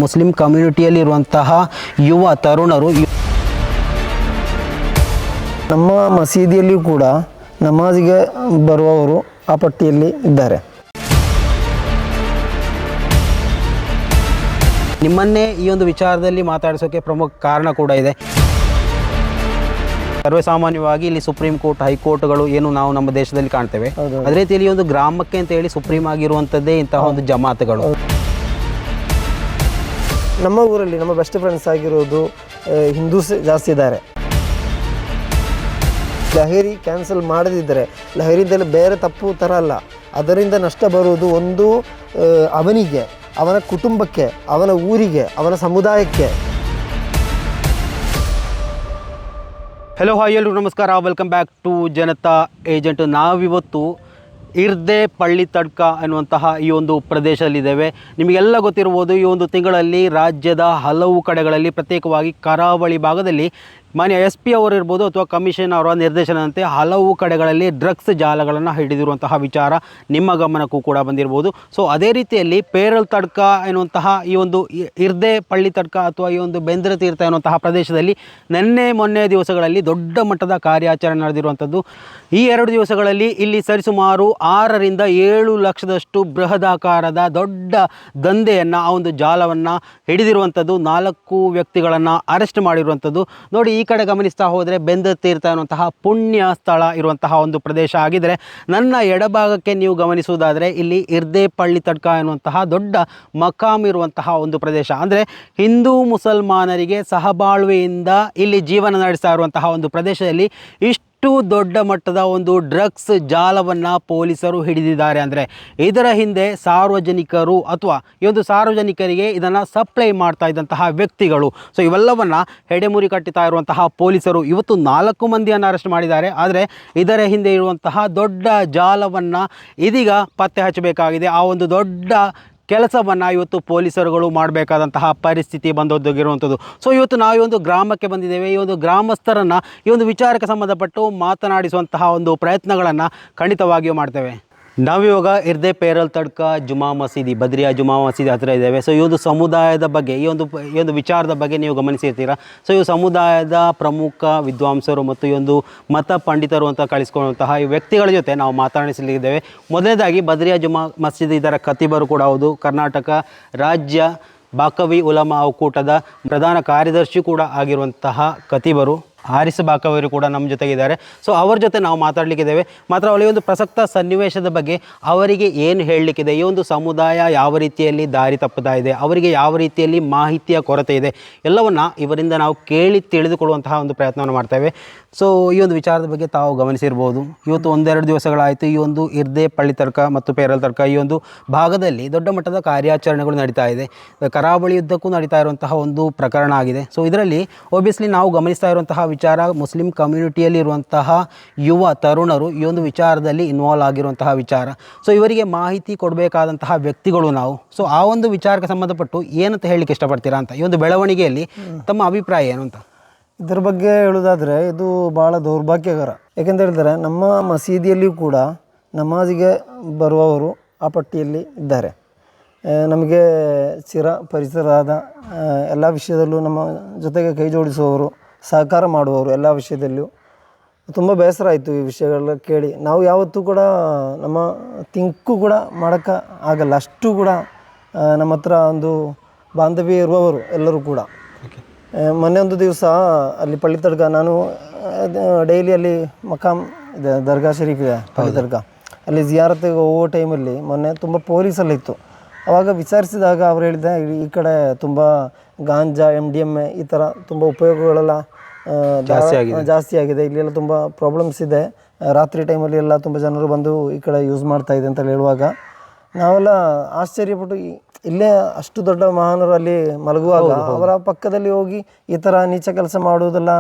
Muslim ಕಮ್ಯುನಿಟಿಯಲ್ಲಿರುವಂತಹ ಯುವ ತರುಣರು ನಮ್ಮ ಮಸೀದಿಯಲ್ಲಿಯೂ ಕೂಡ ನಮಾಜಿಗೆ ಬರುವವರು ಆ ಪಟ್ಟಿಯಲ್ಲಿ ಇದ್ದಾರೆ. ನಿಮ್ಮನ್ನೇ ಈ ಒಂದು ವಿಚಾರದಲ್ಲಿ ಮಾತಾಡಿಸೋಕೆ ಪ್ರಮುಖ ಕಾರಣ ಕೂಡ ಇದೆ. ಸರ್ವೇಸಾಮಾನ್ಯವಾಗಿ ಇಲ್ಲಿ ಸುಪ್ರೀಂ ಕೋರ್ಟ್, ಹೈಕೋರ್ಟ್ಗಳು ಏನು ನಾವು ನಮ್ಮ ದೇಶದಲ್ಲಿ ಕಾಣ್ತೇವೆ, ಅದೇ ರೀತಿಯಲ್ಲಿ ಒಂದು ಗ್ರಾಮಕ್ಕೆ ಅಂತ ಹೇಳಿ ಸುಪ್ರೀಂ ಆಗಿರುವಂಥದ್ದೇ ಇಂತಹ ಒಂದು ಜಮಾತುಗಳು. ನಮ್ಮ ಊರಲ್ಲಿ ನಮ್ಮ ಬೆಸ್ಟ್ ಫ್ರೆಂಡ್ಸ್ ಆಗಿರೋದು ಹಿಂದೂಸ್ ಜಾಸ್ತಿ ಇದ್ದಾರೆ. ಲಹರಿ ಕ್ಯಾನ್ಸಲ್ ಮಾಡದಿದ್ದರೆ ಲಹರಿದಲ್ಲಿ ಬೇರೆ ತಪ್ಪು ಥರ ಅಲ್ಲ, ಅದರಿಂದ ನಷ್ಟ ಬರುವುದು ಒಂದು ಅವನಿಗೆ, ಅವನ ಕುಟುಂಬಕ್ಕೆ, ಅವನ ಊರಿಗೆ, ಅವನ ಸಮುದಾಯಕ್ಕೆ. ಹೆಲೋ ಹಾಯ್ ಎಲ್ಲರೂ ನಮಸ್ಕಾರ, welcome back to Janata agent. ನಾವಿವತ್ತು ಇರ್ದೆ ಪಳ್ಳಿ ತಡ್ಕ ಅನ್ನುವಂತಹ ಈ ಒಂದು ಪ್ರದೇಶದಲ್ಲಿದ್ದೇವೆ. ನಿಮಗೆಲ್ಲ ಗೊತ್ತಿರ್ಬೋದು, ಈ ಒಂದು ತಿಂಗಳಲ್ಲಿ ರಾಜ್ಯದ ಹಲವು ಕಡೆಗಳಲ್ಲಿ, ಪ್ರತ್ಯೇಕವಾಗಿ ಕರಾವಳಿ ಭಾಗದಲ್ಲಿ ಮಾನ್ಯ SP ಅವರು ಇರ್ಬೋದು ಅಥವಾ ಕಮಿಷನ್ ಅವರ ನಿರ್ದೇಶನದಂತೆ ಹಲವು ಕಡೆಗಳಲ್ಲಿ ಡ್ರಗ್ಸ್ ಜಾಲಗಳನ್ನು ಹಿಡಿದಿರುವಂತಹ ವಿಚಾರ ನಿಮ್ಮ ಗಮನಕ್ಕೂ ಕೂಡ ಬಂದಿರ್ಬೋದು. ಸೊ ಅದೇ ರೀತಿಯಲ್ಲಿ ಪೇರಲ್ ತಡ್ಕ ಎನ್ನುವಂತಹ ಈ ಒಂದು ಇರ್ದೆ ಪಳ್ಳಿ ತಡ್ಕ ಅಥವಾ ಈ ಒಂದು ಬೆಂದ್ರ ತೀರ್ಥ ಎನ್ನುವಂತಹ ಪ್ರದೇಶದಲ್ಲಿ ಮೊನ್ನೆ ದಿವಸಗಳಲ್ಲಿ ದೊಡ್ಡ ಮಟ್ಟದ ಕಾರ್ಯಾಚರಣೆ ನಡೆದಿರುವಂಥದ್ದು. ಈ 2 ದಿವಸಗಳಲ್ಲಿ ಇಲ್ಲಿ ಸರಿಸುಮಾರು 6 ರಿಂದ 7 ಲಕ್ಷದಷ್ಟು ಬೃಹದಾಕಾರದ ದೊಡ್ಡ ದಂಧೆಯನ್ನು, ಆ ಒಂದು ಜಾಲವನ್ನು ಹಿಡಿದಿರುವಂಥದ್ದು. 4 ವ್ಯಕ್ತಿಗಳನ್ನು ಅರೆಸ್ಟ್ ಮಾಡಿರುವಂಥದ್ದು. ನೋಡಿ, ಈ ಕಡೆ ಗಮನಿಸ್ತಾ ಹೋದರೆ ಬೆಂದ್ರ ತೀರ್ಥ ಅನ್ನುವಂತಹ ಪುಣ್ಯ ಸ್ಥಳ ಇರುವಂತಹ ಒಂದು ಪ್ರದೇಶ ಆಗಿದ್ದರೆ, ನನ್ನ ಎಡಭಾಗಕ್ಕೆ ನೀವು ಗಮನಿಸುವುದಾದರೆ ಇಲ್ಲಿ ಇರ್ದೆ ಪಳ್ಳಿ ತಡ್ಕ ಎನ್ನುವಂತಹ ದೊಡ್ಡ ಮಕಾಮ್ ಇರುವಂತಹ ಒಂದು ಪ್ರದೇಶ. ಅಂದರೆ ಹಿಂದೂ ಮುಸಲ್ಮಾನರಿಗೆ ಸಹಬಾಳ್ವೆಯಿಂದ ಇಲ್ಲಿ ಜೀವನ ನಡೆಸ್ತಾ ಇರುವಂತಹ ಒಂದು ಪ್ರದೇಶದಲ್ಲಿ ಇಷ್ಟು ದೊಡ್ಡ ಮಟ್ಟದ ಒಂದು ಡ್ರಗ್ಸ್ ಜಾಲವನ್ನು ಪೊಲೀಸರು ಹಿಡಿದಿದ್ದಾರೆ. ಅಂದರೆ ಇದರ ಹಿಂದೆ ಸಾರ್ವಜನಿಕರು ಅಥವಾ ಈ ಒಂದು ಸಾರ್ವಜನಿಕರಿಗೆ ಇದನ್ನು ಸಪ್ಲೈ ಮಾಡ್ತಾ ಇದ್ದಂತಹ ವ್ಯಕ್ತಿಗಳು, ಸೊ ಇವೆಲ್ಲವನ್ನು ಹೆಡೆಮುರಿ ಕಟ್ಟುತ್ತಾ ಇರುವಂತಹ ಪೊಲೀಸರು ಇವತ್ತು 4 ಮಂದಿಯನ್ನು ಅರೆಸ್ಟ್ ಮಾಡಿದ್ದಾರೆ. ಆದರೆ ಇದರ ಹಿಂದೆ ಇರುವಂತಹ ದೊಡ್ಡ ಜಾಲವನ್ನು ಇದೀಗ ಪತ್ತೆ ಹಚ್ಚಬೇಕಾಗಿದೆ. ಆ ಒಂದು ದೊಡ್ಡ ಕೆಲಸವನ್ನು ಇವತ್ತು ಪೊಲೀಸರುಗಳು ಮಾಡಬೇಕಾದಂತಹ ಪರಿಸ್ಥಿತಿ ಬಂದೊದಗಿರುವಂಥದ್ದು. ಸೊ ಇವತ್ತು ನಾವು ಈ ಒಂದು ಗ್ರಾಮಕ್ಕೆ ಬಂದಿದ್ದೇವೆ. ಈ ಒಂದು ಗ್ರಾಮಸ್ಥರನ್ನು ಈ ಒಂದು ವಿಚಾರಕ್ಕೆ ಸಂಬಂಧಪಟ್ಟು ಮಾತನಾಡಿಸುವಂತಹ ಒಂದು ಪ್ರಯತ್ನಗಳನ್ನು ಖಂಡಿತವಾಗಿಯೂ ಮಾಡ್ತೇವೆ. ನಾವಿವಾಗ ಇರ್ದೆ ಪೇರಲ್ ತಡ್ಕ ಜುಮಾ ಮಸೀದಿ, ಬದ್ರಿಯಾ ಜುಮಾ ಮಸೀದಿ ಹತ್ತಿರ ಇದ್ದೇವೆ. ಸೊ ಈ ಒಂದು ಸಮುದಾಯದ ಬಗ್ಗೆ, ಈ ಒಂದು ವಿಚಾರದ ಬಗ್ಗೆ ನೀವು ಗಮನಿಸಿರ್ತೀರ. ಸೊ ಈ ಸಮುದಾಯದ ಪ್ರಮುಖ ವಿದ್ವಾಂಸರು ಮತ್ತು ಈ ಒಂದು ಮತ ಪಂಡಿತರು ಅಂತ ಕಳಿಸ್ಕೊಳ್ಳುವಂತಹ ಈ ವ್ಯಕ್ತಿಗಳ ಜೊತೆ ನಾವು ಮಾತನಾಡಿಸಲಿದ್ದೇವೆ. ಮೊದಲನೇದಾಗಿ ಬದ್ರಿಯಾ ಜುಮಾ ಮಸೀದಿ ಇದರ ಖತೀಬರು ಕೂಡ ಹೌದು, ಕರ್ನಾಟಕ ರಾಜ್ಯ ಬಾಕವಿ ಉಲಮಾ ಒಕ್ಕೂಟದ ಪ್ರಧಾನ ಕಾರ್ಯದರ್ಶಿ ಕೂಡ ಆಗಿರುವಂತಹ ಖತೀಬರು ಹಾರಿಸ್ ಬಾಕವಿಯವರು ಕೂಡ ನಮ್ಮ ಜೊತೆಗಿದ್ದಾರೆ. ಸೊ ಅವ್ರ ಜೊತೆ ನಾವು ಮಾತಾಡಲಿಕ್ಕಿದ್ದೇವೆ. ಮಾತ್ರ ಅವರಿಗೆ ಒಂದು ಪ್ರಸಕ್ತ ಸನ್ನಿವೇಶದ ಬಗ್ಗೆ, ಅವರಿಗೆ ಏನು ಹೇಳಲಿಕ್ಕಿದೆ, ಈ ಒಂದು ಸಮುದಾಯ ಯಾವ ರೀತಿಯಲ್ಲಿ ದಾರಿ ತಪ್ಪುತ್ತಾ ಇದೆ, ಅವರಿಗೆ ಯಾವ ರೀತಿಯಲ್ಲಿ ಮಾಹಿತಿಯ ಕೊರತೆ ಇದೆ, ಎಲ್ಲವನ್ನು ಇವರಿಂದ ನಾವು ಕೇಳಿ ತಿಳಿದುಕೊಳ್ಳುವಂತಹ ಒಂದು ಪ್ರಯತ್ನವನ್ನು ಮಾಡ್ತೇವೆ. ಸೊ ಈ ಒಂದು ವಿಚಾರದ ಬಗ್ಗೆ ತಾವು ಗಮನಿಸಿರ್ಬೋದು, ಇವತ್ತು 1-2 ದಿವಸಗಳಾಯಿತು ಈ ಒಂದು ಇರ್ದೆ ಪಳ್ಳಿ ತಡ್ಕ ಮತ್ತು ಪೇರಲ್ ತಡ್ಕ ಈ ಒಂದು ಭಾಗದಲ್ಲಿ ದೊಡ್ಡ ಮಟ್ಟದ ಕಾರ್ಯಾಚರಣೆಗಳು ನಡೀತಾ ಇದೆ. ಕರಾವಳಿ ಯುದ್ಧಕ್ಕೂ ನಡೀತಾ ಇರುವಂತಹ ಒಂದು ಪ್ರಕರಣ ಆಗಿದೆ. ಸೊ ಇದರಲ್ಲಿ ಒಬ್ವಿಯಸ್ಲಿ ನಾವು ಗಮನಿಸ್ತಾ ಇರುವಂತಹ ವಿಚಾರ, ಮುಸ್ಲಿಂ ಕಮ್ಯುನಿಟಿಯಲ್ಲಿರುವಂತಹ ಯುವ ತರುಣರು ಈ ಒಂದು ವಿಚಾರದಲ್ಲಿ ಇನ್ವಾಲ್ವ್ ಆಗಿರುವಂತಹ ವಿಚಾರ. ಸೊ ಇವರಿಗೆ ಮಾಹಿತಿ ಕೊಡಬೇಕಾದಂತಹ ವ್ಯಕ್ತಿಗಳು ನಾವು. ಸೊ ಆ ಒಂದು ವಿಚಾರಕ್ಕೆ ಸಂಬಂಧಪಟ್ಟು ಏನಂತ ಹೇಳಲಿಕ್ಕೆ ಇಷ್ಟಪಡ್ತೀರಾ ಅಂತ, ಈ ಒಂದು ಬೆಳವಣಿಗೆಯಲ್ಲಿ ತಮ್ಮ ಅಭಿಪ್ರಾಯ ಏನು ಅಂತ? ಇದರ ಬಗ್ಗೆ ಹೇಳೋದಾದರೆ ಇದು ಭಾಳ ದೌರ್ಭಾಗ್ಯಕರ. ಯಾಕೆಂತ ಹೇಳಿದರೆ ನಮ್ಮ ಮಸೀದಿಯಲ್ಲಿಯೂ ಕೂಡ ನಮಾಜಿಗೆ ಬರುವವರು ಆ ಪಟ್ಟಿಯಲ್ಲಿ ಇದ್ದಾರೆ. ನಮಗೆ ಪರಿಸರದ ಎಲ್ಲ ವಿಷಯದಲ್ಲೂ ನಮ್ಮ ಜೊತೆಗೆ ಕೈ ಜೋಡಿಸುವವರು, ಸಹಕಾರ ಮಾಡುವವರು ಎಲ್ಲ ವಿಷಯದಲ್ಲೂ. ತುಂಬ ಬೇಸರ ಆಯಿತು ಈ ವಿಷಯಗಳ ಕೇಳಿ. ನಾವು ಯಾವತ್ತೂ ಕೂಡ ನಮ್ಮ ತಿಂಕು ಕೂಡ ಮಾಡೋಕ್ಕೆ ಆಗಲ್ಲ, ಅಷ್ಟು ಕೂಡ ನಮ್ಮ ಹತ್ರ ಒಂದು ಬಾಂಧವ್ಯ ಇರುವವರು ಎಲ್ಲರೂ ಕೂಡ. ಮೊನ್ನೆ ಒಂದು ದಿವಸ ಅಲ್ಲಿ ಪಳ್ಳಿ ತಡ್ಕ, ನಾನು ಡೈಲಿ ಅಲ್ಲಿ ಮಕಾಮ್ ಇದೆ, ದರ್ಗಾ ಶರೀಫ್ ಇದೆ ಪಳ್ಳಿ ತಡ್ಕ, ಅಲ್ಲಿ ಜಿಯಾರತ್ತಿಗೆ ಹೋಗೋ ಟೈಮಲ್ಲಿ ಮೊನ್ನೆ ತುಂಬ ಪೊಲೀಸೆಲ್ಲ ಇತ್ತು. ಆವಾಗ ವಿಚಾರಿಸಿದಾಗ ಅವ್ರು ಹೇಳಿದೆ, ಈ ಕಡೆ ತುಂಬ ಗಾಂಜಾ, MDMA ಈ ಥರ ತುಂಬ ಉಪಯೋಗಗಳೆಲ್ಲ ಜಾಸ್ತಿ ಆಗಿದೆ, ಇಲ್ಲೆಲ್ಲ ತುಂಬ ಪ್ರಾಬ್ಲಮ್ಸ್ ಇದೆ, ರಾತ್ರಿ ಟೈಮಲ್ಲಿ ಎಲ್ಲ ತುಂಬ ಜನರು ಬಂದು ಈ ಕಡೆ ಯೂಸ್ ಮಾಡ್ತಾಯಿದೆ ಅಂತ ಹೇಳುವಾಗ ನಾವೆಲ್ಲ ಆಶ್ಚರ್ಯಪಟ್ಟು, ಇಲ್ಲೇ ಅಷ್ಟು ದೊಡ್ಡ ಮಹಾನರು ಅಲ್ಲಿ ಮಲಗುವಾಗ ಅವರ ಪಕ್ಕದಲ್ಲಿ ಹೋಗಿ ಈ ಥರ ನೀಚ ಕೆಲಸ ಮಾಡುವುದೆಲ್ಲ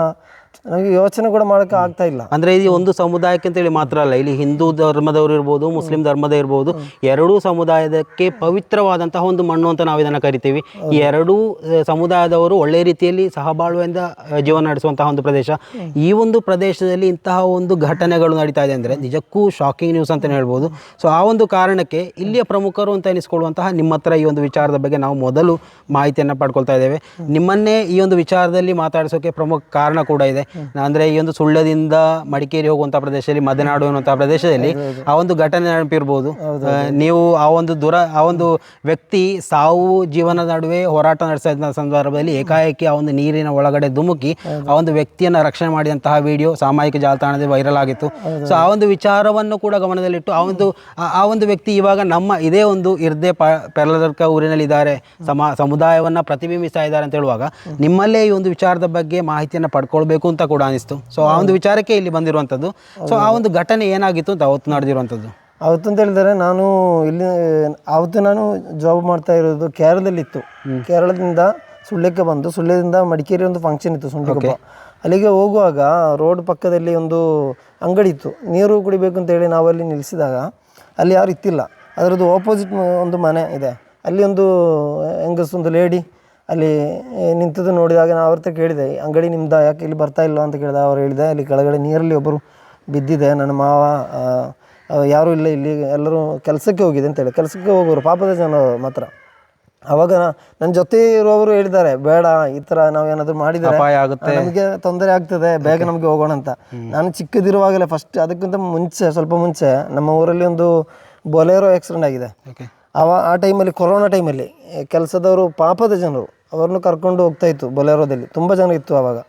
ನನಗೆ ಯೋಚನೆ ಕೂಡ ಮಾಡೋಕ್ಕೆ ಆಗ್ತಾ ಇಲ್ಲ. ಅಂದರೆ ಇದು ಒಂದು ಸಮುದಾಯಕ್ಕೆ ಅಂತೇಳಿ ಮಾತ್ರ ಅಲ್ಲ, ಇಲ್ಲಿ ಹಿಂದೂ ಧರ್ಮದವರು ಇರ್ಬೋದು, ಮುಸ್ಲಿಂ ಧರ್ಮದ ಇರ್ಬೋದು, ಎರಡೂ ಸಮುದಾಯದಕ್ಕೆ ಪವಿತ್ರವಾದಂತಹ ಒಂದು ಮಣ್ಣು ಅಂತ ನಾವು ಇದನ್ನು ಕರಿತೀವಿ. ಈ ಎರಡೂ ಸಮುದಾಯದವರು ಒಳ್ಳೆ ರೀತಿಯಲ್ಲಿ ಸಹಬಾಳ್ವೆಯಿಂದ ಜೀವನ ನಡೆಸುವಂತಹ ಒಂದು ಪ್ರದೇಶ. ಈ ಒಂದು ಪ್ರದೇಶದಲ್ಲಿ ಇಂತಹ ಒಂದು ಘಟನೆಗಳು ನಡೀತಾ ಇದೆ ಅಂದರೆ ನಿಜಕ್ಕೂ ಶಾಕಿಂಗ್ ನ್ಯೂಸ್ ಅಂತಲೇ ಹೇಳ್ಬೋದು. ಸೊ ಆ ಒಂದು ಕಾರಣಕ್ಕೆ ಇಲ್ಲಿಯ ಪ್ರಮುಖರು ಅಂತ ಎನಿಸ್ಕೊಳ್ಳುವಂತಹ ನಿಮ್ಮ ಹತ್ರ ಈ ಒಂದು ವಿಚಾರದ ಬಗ್ಗೆ ನಾವು ಮೊದಲು ಮಾಹಿತಿಯನ್ನು ಪಡ್ಕೊಳ್ತಾ ಇದ್ದೇವೆ. ನಿಮ್ಮನ್ನೇ ಈ ಒಂದು ವಿಚಾರದಲ್ಲಿ ಮಾತಾಡಿಸೋಕೆ ಪ್ರಮುಖ ಕಾರಣ ಕೂಡ ಇದೆ. ಅಂದರೆ ಈ ಒಂದು ಸುಳ್ಯದಿಂದ ಮಡಿಕೇರಿ ಹೋಗುವಂಥ ಪ್ರದೇಶದಲ್ಲಿ, ಮದೆನಾಡು ಅನ್ನುವಂಥ ಪ್ರದೇಶದಲ್ಲಿ ಆ ಒಂದು ಘಟನೆ ನೆನಪಿರ್ಬೋದು. ನೀವು ಆ ಒಂದು ವ್ಯಕ್ತಿ ಸಾವು ಜೀವನದ ನಡುವೆ ಹೋರಾಟ ನಡೆಸ್ತಾ ಇದ್ದ ಸಂದರ್ಭದಲ್ಲಿ ಏಕಾಏಕಿ ಆ ಒಂದು ನೀರಿನ ಒಳಗಡೆ ಧುಮುಕಿ ಆ ಒಂದು ವ್ಯಕ್ತಿಯನ್ನು ರಕ್ಷಣೆ ಮಾಡಿದಂತಹ ವಿಡಿಯೋ ಸಾಮಾಜಿಕ ಜಾಲತಾಣದಲ್ಲಿ ವೈರಲ್ ಆಗಿತ್ತು. ಸೊ ಆ ಒಂದು ವಿಚಾರವನ್ನು ಕೂಡ ಗಮನದಲ್ಲಿಟ್ಟು ಆ ಒಂದು ವ್ಯಕ್ತಿ ಇವಾಗ ನಮ್ಮ ಇದೇ ಒಂದು ಇರ್ದೆ ಪೆರ್ಲದರ್ಕ ಊರಿನಲ್ಲಿ ಇದ್ದಾರೆ, ಸಮುದಾಯವನ್ನು ಪ್ರತಿಬಿಂಬಿಸ್ತಾ ಇದ್ದಾರೆ ಅಂತ ಹೇಳುವಾಗ ನಿಮ್ಮಲ್ಲೇ ಈ ಒಂದು ವಿಚಾರದ ಬಗ್ಗೆ ಮಾಹಿತಿಯನ್ನು ಪಡ್ಕೊಳ್ಬೇಕು ಅಂತ ಕೂಡ ಅನಿಸ್ತು. ಸೊ ಆ ಒಂದು ವಿಚಾರಕ್ಕೆ ಇಲ್ಲಿ ಬಂದಿರುವಂಥದ್ದು. ಸೊ ಆ ಒಂದು ಘಟನೆ ಏನಾಗಿತ್ತು ಅಂತ ಅವತ್ತು ನಡೆದಿರುವಂಥದ್ದು? ಅವತ್ತು ಅಂತ ಹೇಳಿದರೆ ಅವತ್ತು ನಾನು ಜಾಬ್ ಮಾಡ್ತಾ ಇರೋದು ಕೇರಳದಲ್ಲಿತ್ತು. ಕೇರಳದಿಂದ ಸುಳ್ಯಕ್ಕೆ ಬಂದು ಸುಳ್ಯದಿಂದ ಮಡಿಕೇರಿ ಒಂದು ಫಂಕ್ಷನ್ ಇತ್ತು, ಸುಂಟಿಕೊಪ್ಪ. ಅಲ್ಲಿಗೆ ಹೋಗುವಾಗ ರೋಡ್ ಪಕ್ಕದಲ್ಲಿ ಒಂದು ಅಂಗಡಿ ಇತ್ತು. ನೀರು ಕುಡಿಬೇಕು ಅಂತೇಳಿ ನಾವಲ್ಲಿ ನಿಲ್ಲಿಸಿದಾಗ ಅಲ್ಲಿ ಯಾರು ಇತ್ತಿಲ್ಲ. ಅದರದ್ದು ಆಪೋಸಿಟ್ ಒಂದು ಮನೆ ಇದೆ, ಅಲ್ಲಿ ಒಂದು ಹೆಂಗಸೊಂದು ಲೇಡಿ ಅಲ್ಲಿ ನಿಂತದ್ದು ನೋಡಿದಾಗ ನಾನು ಅವ್ರ ಹತ್ರ ಕೇಳಿದೆ, ಅಂಗಡಿ ನಿಮ್ದು, ಯಾಕೆ ಇಲ್ಲಿ ಬರ್ತಾ ಇಲ್ಲ ಅಂತ ಕೇಳಿದೆ. ಅವ್ರು ಹೇಳಿದೆ, ಅಲ್ಲಿ ಕೆಳಗಡೆ ನೀರಲ್ಲಿ ಒಬ್ಬರು ಬಿದ್ದಿದೆ, ನನ್ನ ಮಾವ ಯಾರೂ ಇಲ್ಲ ಇಲ್ಲಿ, ಎಲ್ಲರೂ ಕೆಲಸಕ್ಕೆ ಹೋಗಿದೆ ಅಂತೇಳಿ. ಕೆಲಸಕ್ಕೆ ಹೋಗೋರು ಪಾಪದ ಜನ ಮಾತ್ರ. ಆವಾಗ ನನ್ನ ಜೊತೆ ಇರುವವರು ಹೇಳಿದ್ದಾರೆ, ಬೇಡ ಈ ಥರ ನಾವೇನಾದರೂ ಮಾಡಿದರೆ ನಮಗೆ ತೊಂದರೆ ಆಗ್ತದೆ, ಬೇಗ ನಮಗೆ ಹೋಗೋಣ ಅಂತ. ನಾನು ಚಿಕ್ಕದಿರುವಾಗಲೇ ಫಸ್ಟ್ ಅದಕ್ಕಿಂತ ಸ್ವಲ್ಪ ಮುಂಚೆ ನಮ್ಮ ಊರಲ್ಲಿ ಒಂದು ಬೊಲೆರೋ ಆಕ್ಸಿಡೆಂಟ್ ಆಗಿದೆ. ಆ ಟೈಮಲ್ಲಿ ಕೊರೋನಾ ಟೈಮಲ್ಲಿ ಕೆಲಸದವರು ಪಾಪದ ಜನರು ಅವ್ರನ್ನು ಕರ್ಕೊಂಡು ಹೋಗ್ತಾ ಇತ್ತು ಬೊಲೆರೋದಲ್ಲಿ, ತುಂಬ ಜನ ಇತ್ತು ಆವಾಗ.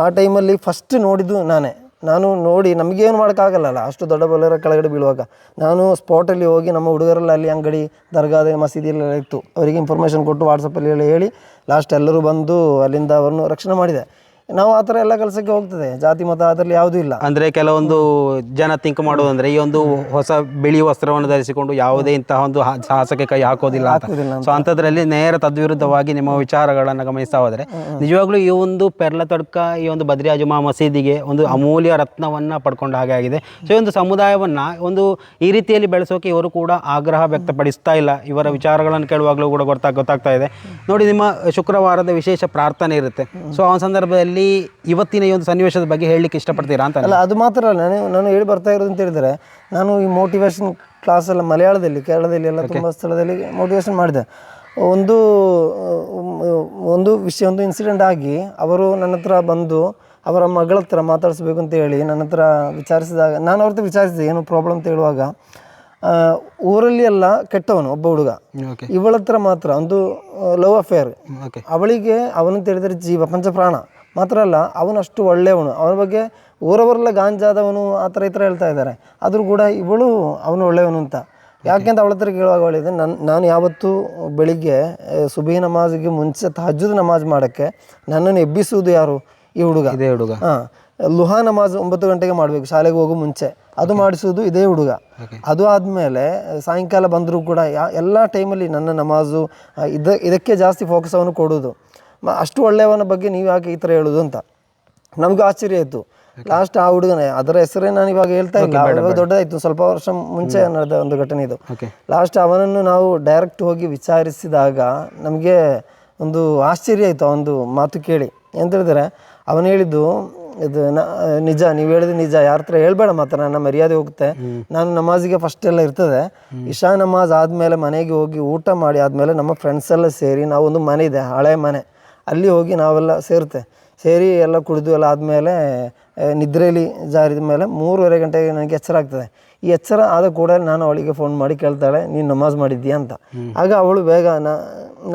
ಆ ಟೈಮಲ್ಲಿ ಫಸ್ಟ್ ನೋಡಿದ್ದು ನಾನು ನೋಡಿ ನಮಗೇನು ಮಾಡೋಕ್ಕಾಗಲ್ಲ, ಅಷ್ಟು ದೊಡ್ಡ ಬೊಲೆರೋ ಕೆಳಗಡೆ ಬೀಳುವಾಗ ನಾನು ಸ್ಪಾಟಲ್ಲಿ ಹೋಗಿ ನಮ್ಮ ಹುಡುಗರೆಲ್ಲ ಅಲ್ಲಿ ಅಂಗಡಿ, ದರ್ಗಾದ, ಮಸೀದಿಯೆಲ್ಲ ಇತ್ತು, ಅವರಿಗೆ ಇನ್ಫಾರ್ಮೇಷನ್ ಕೊಟ್ಟು ವಾಟ್ಸಪ್ಪಲ್ಲಿ ಹೇಳಿ ಲಾಸ್ಟ್ ಎಲ್ಲರೂ ಬಂದು ಅಲ್ಲಿಂದ ಅವ್ರನ್ನು ರಕ್ಷಣೆ ಮಾಡಿದೆ. ನಾವು ಆ ಥರ ಎಲ್ಲ ಕೆಲಸಕ್ಕೆ ಹೋಗ್ತದೆ, ಜಾತಿ ಮತ ಅದರಲ್ಲಿ ಯಾವುದೂ ಇಲ್ಲ. ಅಂದರೆ ಕೆಲವೊಂದು ಜನ ಥಿಂಕ್ ಮಾಡೋದಂದ್ರೆ ಈ ಒಂದು ಹೊಸ ಬಿಳಿ ವಸ್ತ್ರವನ್ನು ಧರಿಸಿಕೊಂಡು ಯಾವುದೇ ಇಂತಹ ಒಂದು ಸಾಹಸಕ್ಕೆ ಕೈ ಹಾಕೋದಿಲ್ಲ ಅಂತ. ಸೊ ಅಂಥದ್ರಲ್ಲಿ ನೇರ ತದ್ವಿರುದ್ಧವಾಗಿ ನಿಮ್ಮ ವಿಚಾರಗಳನ್ನು ಗಮನಿಸ್ತಾ ಹೋದರೆ ನಿಜವಾಗ್ಲೂ ಈ ಒಂದು ಪೆರ್ಲತಡ್ಕ, ಈ ಒಂದು ಬದ್ರಿ ಜುಮಾ ಮಸೀದಿಗೆ ಒಂದು ಅಮೂಲ್ಯ ರತ್ನವನ್ನು ಪಡ್ಕೊಂಡ ಹಾಗೆ ಆಗಿದೆ. ಸೊ ಈ ಒಂದು ಸಮುದಾಯವನ್ನು ಒಂದು ಈ ರೀತಿಯಲ್ಲಿ ಬೆಳೆಸೋಕೆ ಇವರು ಕೂಡ ಆಗ್ರಹ ವ್ಯಕ್ತಪಡಿಸ್ತಾ ಇಲ್ಲ. ಇವರ ವಿಚಾರಗಳನ್ನು ಕೇಳುವಾಗಲೂ ಕೂಡ ಗೊತ್ತಾಗ್ತಾ ಇದೆ. ನೋಡಿ, ನಿಮ್ಮ ಶುಕ್ರವಾರದ ವಿಶೇಷ ಪ್ರಾರ್ಥನೆ ಇರುತ್ತೆ. ಸೊ ಆ ಸಂದರ್ಭದಲ್ಲಿ ಇವತ್ತಿನ ಈ ಒಂದು ಸನ್ನಿವೇಶದ ಬಗ್ಗೆ ಹೇಳಲಿಕ್ಕೆ ಇಷ್ಟಪಡ್ತೀರಾ ಅಂತ? ಅಲ್ಲ, ಅದು ಮಾತ್ರ ಅಲ್ಲ, ನಾನು ಹೇಳಿ ಬರ್ತಾ ಇರೋದು ಅಂತ ಹೇಳಿದರೆ, ನಾನು ಈ ಮೋಟಿವೇಶನ್ ಕ್ಲಾಸ್ ಎಲ್ಲ ಮಲಯಾಳದಲ್ಲಿ, ಕೇರಳದಲ್ಲಿ ಎಲ್ಲ ತುಂಬ ಸ್ಥಳದಲ್ಲಿ ಮೋಟಿವೇಶನ್ ಮಾಡಿದೆ. ಒಂದು ವಿಷಯ, ಒಂದು ಇನ್ಸಿಡೆಂಟ್ ಆಗಿ ಅವರು ನನ್ನ ಹತ್ರ ಬಂದು ಅವರ ಮಗಳ ಹತ್ರ ಮಾತಾಡಿಸ್ಬೇಕು ಅಂತ ಹೇಳಿ ನನ್ನ ಹತ್ರ ವಿಚಾರಿಸಿದಾಗ, ನಾನು ಅವ್ರ ಹತ್ರ ವಿಚಾರಿಸಿದೆ ಏನು ಪ್ರಾಬ್ಲಮ್ ಅಂತ ಹೇಳುವಾಗ, ಊರಲ್ಲಿ ಎಲ್ಲ ಕೆಟ್ಟವನು ಒಬ್ಬ ಹುಡುಗ, ಇವಳ ಹತ್ರ ಮಾತ್ರ ಒಂದು ಲವ್ ಅಫೇರ್. ಅವಳಿಗೆ ಅವನಂತ ಹೇಳಿದರೆ ಜೀವ ಪಂಚಪ್ರಾಣ ಮಾತ್ರ ಅಲ್ಲ, ಅವನಷ್ಟು ಒಳ್ಳೆಯವನು, ಅವನ ಬಗ್ಗೆ ಊರವರೆಲ್ಲ ಗಾಂಜಾದವನು ಆ ಥರ ಈ ಥರ ಹೇಳ್ತಾ ಇದ್ದಾರೆ. ಆದರೂ ಕೂಡ ಇವಳು ಅವನು ಒಳ್ಳೆಯವನು ಅಂತ. ಯಾಕೆಂತ ಅವಳ ಹತ್ರ ಕೇಳುವಾಗ ಅವಳಿದೆ, ನಾನು ಯಾವತ್ತೂ ಬೆಳಿಗ್ಗೆ ಸುಬಹಿ ನಮಾಜಿಗೆ ಮುಂಚೆ ತಹಜ್ಜುದ್ ನಮಾಜ್ ಮಾಡೋಕ್ಕೆ ನನ್ನನ್ನು ಎಬ್ಬಿಸುವುದು ಯಾರು? ಈ ಹುಡುಗ. ಹಾಂ, ಲುಹಾ ನಮಾಜ್ 9 ಗಂಟೆಗೆ ಮಾಡಬೇಕು ಶಾಲೆಗೆ ಹೋಗೋ ಮುಂಚೆ, ಅದು ಮಾಡಿಸೋದು ಇದೇ ಹುಡುಗ. ಅದು ಆದಮೇಲೆ ಸಾಯಂಕಾಲ ಬಂದರೂ ಕೂಡ ಎಲ್ಲ ಟೈಮಲ್ಲಿ ನನ್ನ ನಮಾಜು ಇದಕ್ಕೆ ಜಾಸ್ತಿ ಫೋಕಸ್ ಅವನು ಕೊಡೋದು. ಅಷ್ಟು ಒಳ್ಳೆಯವನ ಬಗ್ಗೆ ನೀವು ಯಾಕೆ ಈ ಥರ ಹೇಳೋದು ಅಂತ ನಮಗೂ ಆಶ್ಚರ್ಯ ಆಯಿತು. ಲಾಸ್ಟ್ ಆ ಹುಡುಗನೇ, ಅದರ ಹೆಸರೇ ನಾನು ಇವಾಗ ಹೇಳ್ತಾ ಇಲ್ಲ, ಇವಾಗ ದೊಡ್ಡದಾಯಿತು, ಸ್ವಲ್ಪ ವರ್ಷ ಮುಂಚೆ ನಡೆದ ಒಂದು ಘಟನೆ ಇದು. ಲಾಸ್ಟ್ ಅವನನ್ನು ನಾವು ಡೈರೆಕ್ಟ್ ಹೋಗಿ ವಿಚಾರಿಸಿದಾಗ ನಮಗೆ ಒಂದು ಆಶ್ಚರ್ಯ ಆಯಿತು. ಒಂದು ಮಾತು ಕೇಳಿ ಎಂತ ಹೇಳಿದರೆ, ಅವನು ಹೇಳಿದ್ದು ಇದು ನಿಜ, ನೀವು ಹೇಳಿದ್ದು ನಿಜ, ಯಾರ ಹತ್ರ ಹೇಳ್ಬೇಡ ಮಾತ್ರ, ನನ್ನ ಮರ್ಯಾದೆ ಹೋಗುತ್ತೆ. ನಾನು ನಮಾಜಿಗೆ ಫಸ್ಟ್ ಎಲ್ಲ ಇರ್ತದೆ, ಇಶಾ ನಮಾಜ್ ಆದಮೇಲೆ ಮನೆಗೆ ಹೋಗಿ ಊಟ ಮಾಡಿ ಆದಮೇಲೆ ನಮ್ಮ ಫ್ರೆಂಡ್ಸ್ ಎಲ್ಲ ಸೇರಿ ನಾವು ಒಂದು ಮನೆ ಇದೆ, ಹಳೆ ಮನೆ, ಅಲ್ಲಿ ಹೋಗಿ ನಾವೆಲ್ಲ ಸೇರಿ ಎಲ್ಲ ಕುಡಿದು ಎಲ್ಲ ಆದಮೇಲೆ ನಿದ್ರೆಯಲ್ಲಿ ಜಾರಿದ ಮೇಲೆ 3:30 ಗಂಟೆಗೆ ನನಗೆ ಎಚ್ಚರ ಆಗ್ತದೆ. ಈ ಎಚ್ಚರ ಆದ ಕೂಡ ನಾನು ಅವಳಿಗೆ ಫೋನ್ ಮಾಡಿ ಕೇಳ್ತಾಳೆ, ನೀನು ನಮಾಜ್ ಮಾಡಿದ್ದೀಯಾ ಅಂತ. ಆಗ ಅವಳು ಬೇಗ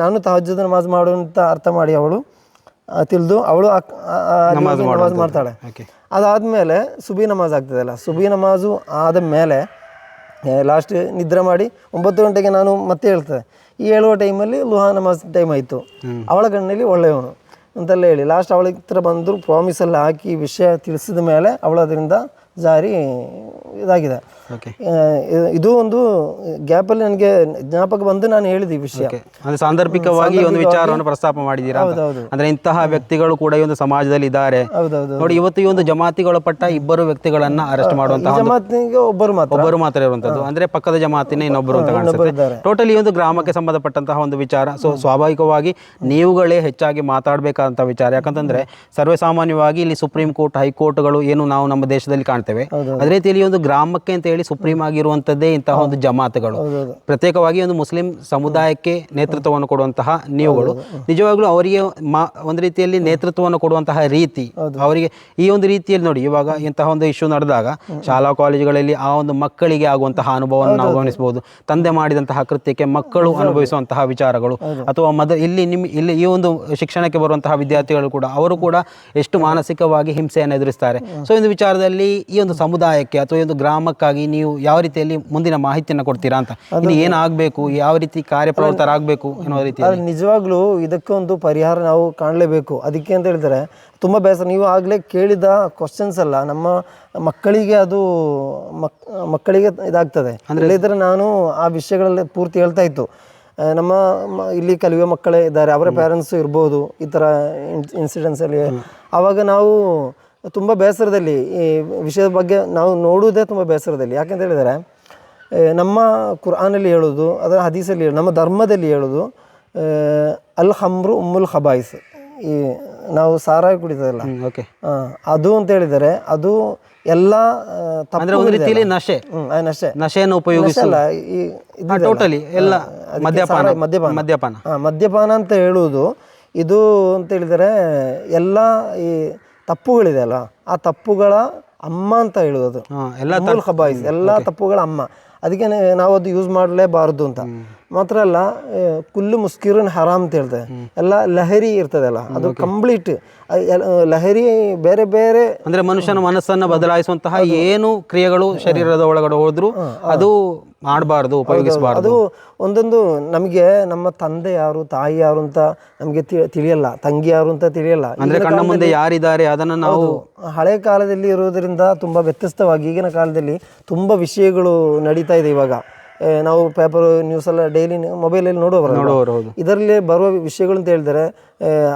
ನಾನು ತಹಜ್ಜುದ್ ನಮಾಜ್ ಮಾಡು ಅಂತ ಅರ್ಥ ಮಾಡಿ ಅವಳು ತಿಳಿದು ಅವಳು ನಮಾಜ್ ಮಾಡ್ತಾಳೆ. ಅದಾದಮೇಲೆ ಸುಬಿ ನಮಾಜ್ ಆಗ್ತದಲ್ಲ, ಸುಬಿ ನಮಾಜು ಆದ ಮೇಲೆ ಲಾಸ್ಟ್ ನಿದ್ರೆ ಮಾಡಿ 9 ಗಂಟೆಗೆ ನಾನು ಮತ್ತೆ ಹೇಳ್ತದೆ. ಈ ಹೇಳುವ ಟೈಮಲ್ಲಿ ಲುಹಾ ನಮಾಜ್ ಟೈಮ್ ಆಯಿತು. ಅವಳ ಕಣ್ಣಲ್ಲಿ ಒಳ್ಳೆಯವನು ಅಂತೆಲ್ಲ ಹೇಳಿ ಲಾಸ್ಟ್ ಅವಳ ಹತ್ರ ಬಂದರು, ಪ್ರಾಮಿಸೆಲ್ಲ ಹಾಕಿ ವಿಷಯ ತಿಳಿಸಿದ ಮೇಲೆ ಅವಳು ಅದರಿಂದ ಜಾರಿ ಇದಾಗಿದೆ. ಓಕೆ. ಇದು ಒಂದು ಗ್ಯಾಪಲ್ಲಿ ನನಗೆ ಜ್ಞಾಪಕ ಬಂದು ನಾನು ಹೇಳಿದೆ ಈ ವಿಷಯ. ಅಂದ್ರೆ ಸಾಂದರ್ಭಿಕವಾಗಿ ಈ ಒಂದು ವಿಚಾರವನ್ನು ಪ್ರಸ್ತಾಪ ಮಾಡಿದ್ದೀರಾ ಅಂತ. ಹೌದೌದು. ಅಂದ್ರೆ ಇಂತಹ ವ್ಯಕ್ತಿಗಳು ಕೂಡ ಈ ಒಂದು ಸಮಾಜದಲ್ಲಿ ಇದ್ದಾರೆ. ಹೌದೌದು. ನೋಡಿ, ಇವತ್ತು ಈ ಒಂದು ಜಮಾತಿಗೊಳಪಟ್ಟ ಇಬ್ಬರು ವ್ಯಕ್ತಿಗಳನ್ನ ಅರೆಸ್ಟ್ ಮಾಡುವಂತಹ ಜಮಾತಿಗೆ ಒಬ್ಬರು ಮಾತ್ರ ಇರುವಂತದ್ದು, ಅಂದ್ರೆ ಪಕ್ಕದ ಜಮಾತಿನ ಇನ್ನೊಬ್ಬರು ಅಂತ ಕಾಣಿಸುತ್ತೆ. ಇದ್ದಾರೆ. ಟೋಟಲಿ ಒಂದು ಗ್ರಾಮಕ್ಕೆ ಸಂಬಂಧಪಟ್ಟಂತಹ ಒಂದು ವಿಚಾರ. ಸೊ ಸ್ವಾಭಾವಿಕವಾಗಿ ನೀವುಗಳೇ ಹೆಚ್ಚಾಗಿ ಮಾತಾಡಬೇಕಾದಂತಹ ವಿಚಾರ. ಯಾಕಂತಂದ್ರೆ ಸರ್ವೇಸಾಮಾನ್ಯವಾಗಿ ಇಲ್ಲಿ ಸುಪ್ರೀಂ ಕೋರ್ಟ್, ಹೈಕೋರ್ಟ್ಗಳು ಏನು ನಾವು ನಮ್ಮ ದೇಶದಲ್ಲಿ ಕಾಣ್ತೇವೆ, ಅದೇ ರೀತಿಯಲ್ಲಿ ಒಂದು ಗ್ರಾಮಕ್ಕೆ ಅಂತ ಹೇಳಿ ಸುಪ್ರೀಂ ಆಗಿರುವಂತದ್ದೇ ಇಂತಹ ಒಂದು ಜಮಾತುಗಳು. ಪ್ರತ್ಯೇಕವಾಗಿ ಒಂದು ಮುಸ್ಲಿಂ ಸಮುದಾಯಕ್ಕೆ ನೇತೃತ್ವವನ್ನು ಕೊಡುವಂತಹ ನೀವುಗಳು ನಿಜವಾಗ್ಲೂ ಅವರಿಗೆ ಒಂದು ರೀತಿಯಲ್ಲಿ ನೇತೃತ್ವವನ್ನು ಕೊಡುವಂತಹ ರೀತಿ, ಅವರಿಗೆ ಈ ಒಂದು ರೀತಿಯಲ್ಲಿ ನೋಡಿ, ಇವಾಗ ಇಂತಹ ಒಂದು ಇಶ್ಯೂ ನಡೆದಾಗ ಶಾಲಾ ಕಾಲೇಜುಗಳಲ್ಲಿ ಆ ಒಂದು ಮಕ್ಕಳಿಗೆ ಆಗುವಂತಹ ಅನುಭವವನ್ನು ನಾವು ಗಮನಿಸಬಹುದು. ತಂದೆ ಮಾಡಿದಂತಹ ಕೃತ್ಯಕ್ಕೆ ಮಕ್ಕಳು ಅನುಭವಿಸುವಂತಹ ವಿಚಾರಗಳು, ಅಥವಾ ಇಲ್ಲಿ ಈ ಒಂದು ಶಿಕ್ಷಣಕ್ಕೆ ಬರುವಂತಹ ವಿದ್ಯಾರ್ಥಿಗಳು ಕೂಡ ಅವರು ಕೂಡ ಎಷ್ಟು ಮಾನಸಿಕವಾಗಿ ಹಿಂಸೆಯನ್ನು ಎದುರಿಸ್ತಾರೆ. ಸೊ ಒಂದು ವಿಚಾರದಲ್ಲಿ ಈ ಒಂದು ಸಮುದಾಯಕ್ಕೆ ಅಥವಾ ಈ ಒಂದು ಗ್ರಾಮಕ್ಕಾಗಿ ನೀವು ಯಾವ ರೀತಿಯಲ್ಲಿ ಮುಂದಿನ ಮಾಹಿತಿಯನ್ನು ಕೊಡ್ತೀರಾ ಅಂತ, ಇನ್ನು ಏನಾಗಬೇಕು, ಯಾವ ರೀತಿ ಕಾರ್ಯಪ್ರವೃತ್ತರಾಗಬೇಕು ಅನ್ನೋ ರೀತಿ. ನಿಜವಾಗ್ಲೂ ಇದಕ್ಕೆ ಒಂದು ಪರಿಹಾರ ನಾವು ಕಾಣಲೇಬೇಕು. ಅದಕ್ಕೆ ಅಂತ ಹೇಳಿದ್ರೆ ತುಂಬ ಬೇಸರ. ನೀವು ಆಗಲೇ ಕೇಳಿದ ಕ್ವಶನ್ಸ್ ಅಲ್ಲ, ನಮ್ಮ ಮಕ್ಕಳಿಗೆ ಅದು ಮಕ್ಕಳಿಗೆ ಇದಾಗ್ತದೆ. ಇಲ್ಲದಿದ್ದರೆ ನಾನು ಆ ವಿಷಯಗಳಲ್ಲಿ ಪೂರ್ತಿ ಹೇಳ್ತಾ ಇತ್ತು. ನಮ್ಮ ಇಲ್ಲಿ ಕಲಿಯುವ ಮಕ್ಕಳೇ ಇದ್ದಾರೆ, ಅವರ ಪೇರೆಂಟ್ಸು ಇರ್ಬೋದು ಈ ಥರ ಇನ್ಸಿಡೆನ್ಸಲ್ಲಿ. ಆವಾಗ ನಾವು ತುಂಬ ಬೇಸರದಲ್ಲಿ ಈ ವಿಷಯದ ಬಗ್ಗೆ ನಾವು ನೋಡುವುದೇ ತುಂಬ ಬೇಸರದಲ್ಲಿ. ಯಾಕೆಂತ ಹೇಳಿದರೆ ನಮ್ಮ ಕುರ್ಆನಲ್ಲಿ ಹೇಳೋದು, ಅದರ ಹದೀಸಲ್ಲಿ ನಮ್ಮ ಧರ್ಮದಲ್ಲಿ ಹೇಳೋದು ಅಲ್ ಹಮ್ರು ಉಮ್ಮುಲ್ ಖಬಾಯಿಸ್. ಈ ನಾವು ಸಾರಾಯಿ ಕುಡಿತದಲ್ಲ, ಅದು ಅಂತ ಹೇಳಿದರೆ ಅದು ಎಲ್ಲ ನಶೆಯನ್ನು ಉಪಯೋಗಿಸಲ್ಲ, ಮದ್ಯಪಾನ ಅಂತ ಹೇಳುವುದು. ಇದು ಅಂತ ಹೇಳಿದರೆ ಎಲ್ಲ ಈ ತಪ್ಪುಗಳಿದೆ ಅಲ್ಲ, ಆ ತಪ್ಪುಗಳ ಅಮ್ಮ ಅಂತ ಹೇಳುವುದು ಉಮ್ಮುಲ್ ಖಬಾಯಿಸ್, ಎಲ್ಲ ತಪ್ಪುಗಳ ಅಮ್ಮ. ಅದಕ್ಕೆ ನಾವು ಅದು ಯೂಸ್ ಮಾಡಲೇಬಾರದು ಅಂತ. ಮಾತ್ರ ಅಲ್ಲ, ಕುಲ್ಲು ಮುಸ್ಕಿರುನ್ ಹರಾಮ್ ಅಂತ ಹೇಳ್ತದೆ. ಎಲ್ಲ ಲಹರಿ ಇರ್ತದಲ್ಲ, ಅದು ಕಂಪ್ಲೀಟ್ ಲಹರಿ ಬೇರೆ ಬೇರೆ, ಅಂದ್ರೆ ಮನುಷ್ಯನ ಮನಸ್ಸನ್ನು ಬದಲಾಯಿಸುವಂತಹ ಏನು ಕ್ರಿಯೆಗಳು ಶರೀರದ ಒಳಗಡೆ ಹೋದ್ರು ಅದು ಮಾಡಬಾರ್ದು, ಉಪಯೋಗಿಸಬಾರ್ದು. ಅದು ಒಂದೊಂದು ನಮಗೆ ನಮ್ಮ ತಂದೆ ಯಾರು, ತಾಯಿ ಯಾರು ಅಂತ ನಮಗೆ ತಿಳಿಯಲ್ಲ, ತಂಗಿ ಯಾರು ಅಂತ ತಿಳಿಯಲ್ಲ. ಅಂದ್ರೆ ಕಣ್ಣ ಮುಂದೆ ಯಾರಿದ್ದಾರೆ ಅದನ್ನು ನಾವು ಹಳೆ ಕಾಲದಲ್ಲಿ ಇರೋದರಿಂದ ತುಂಬ ವ್ಯತ್ಯಸ್ತವಾಗಿ ಈಗಿನ ಕಾಲದಲ್ಲಿ ತುಂಬ ವಿಷಯಗಳು ನಡೀತಾ ಇದೆ. ಇವಾಗ ನಾವು ಪೇಪರ್ ನ್ಯೂಸೆಲ್ಲ ಡೈಲಿ ಮೊಬೈಲಲ್ಲಿ ನೋಡುವವರು, ಇದರಲ್ಲಿ ಬರುವ ವಿಷಯಗಳು ಅಂತ ಹೇಳಿದರೆ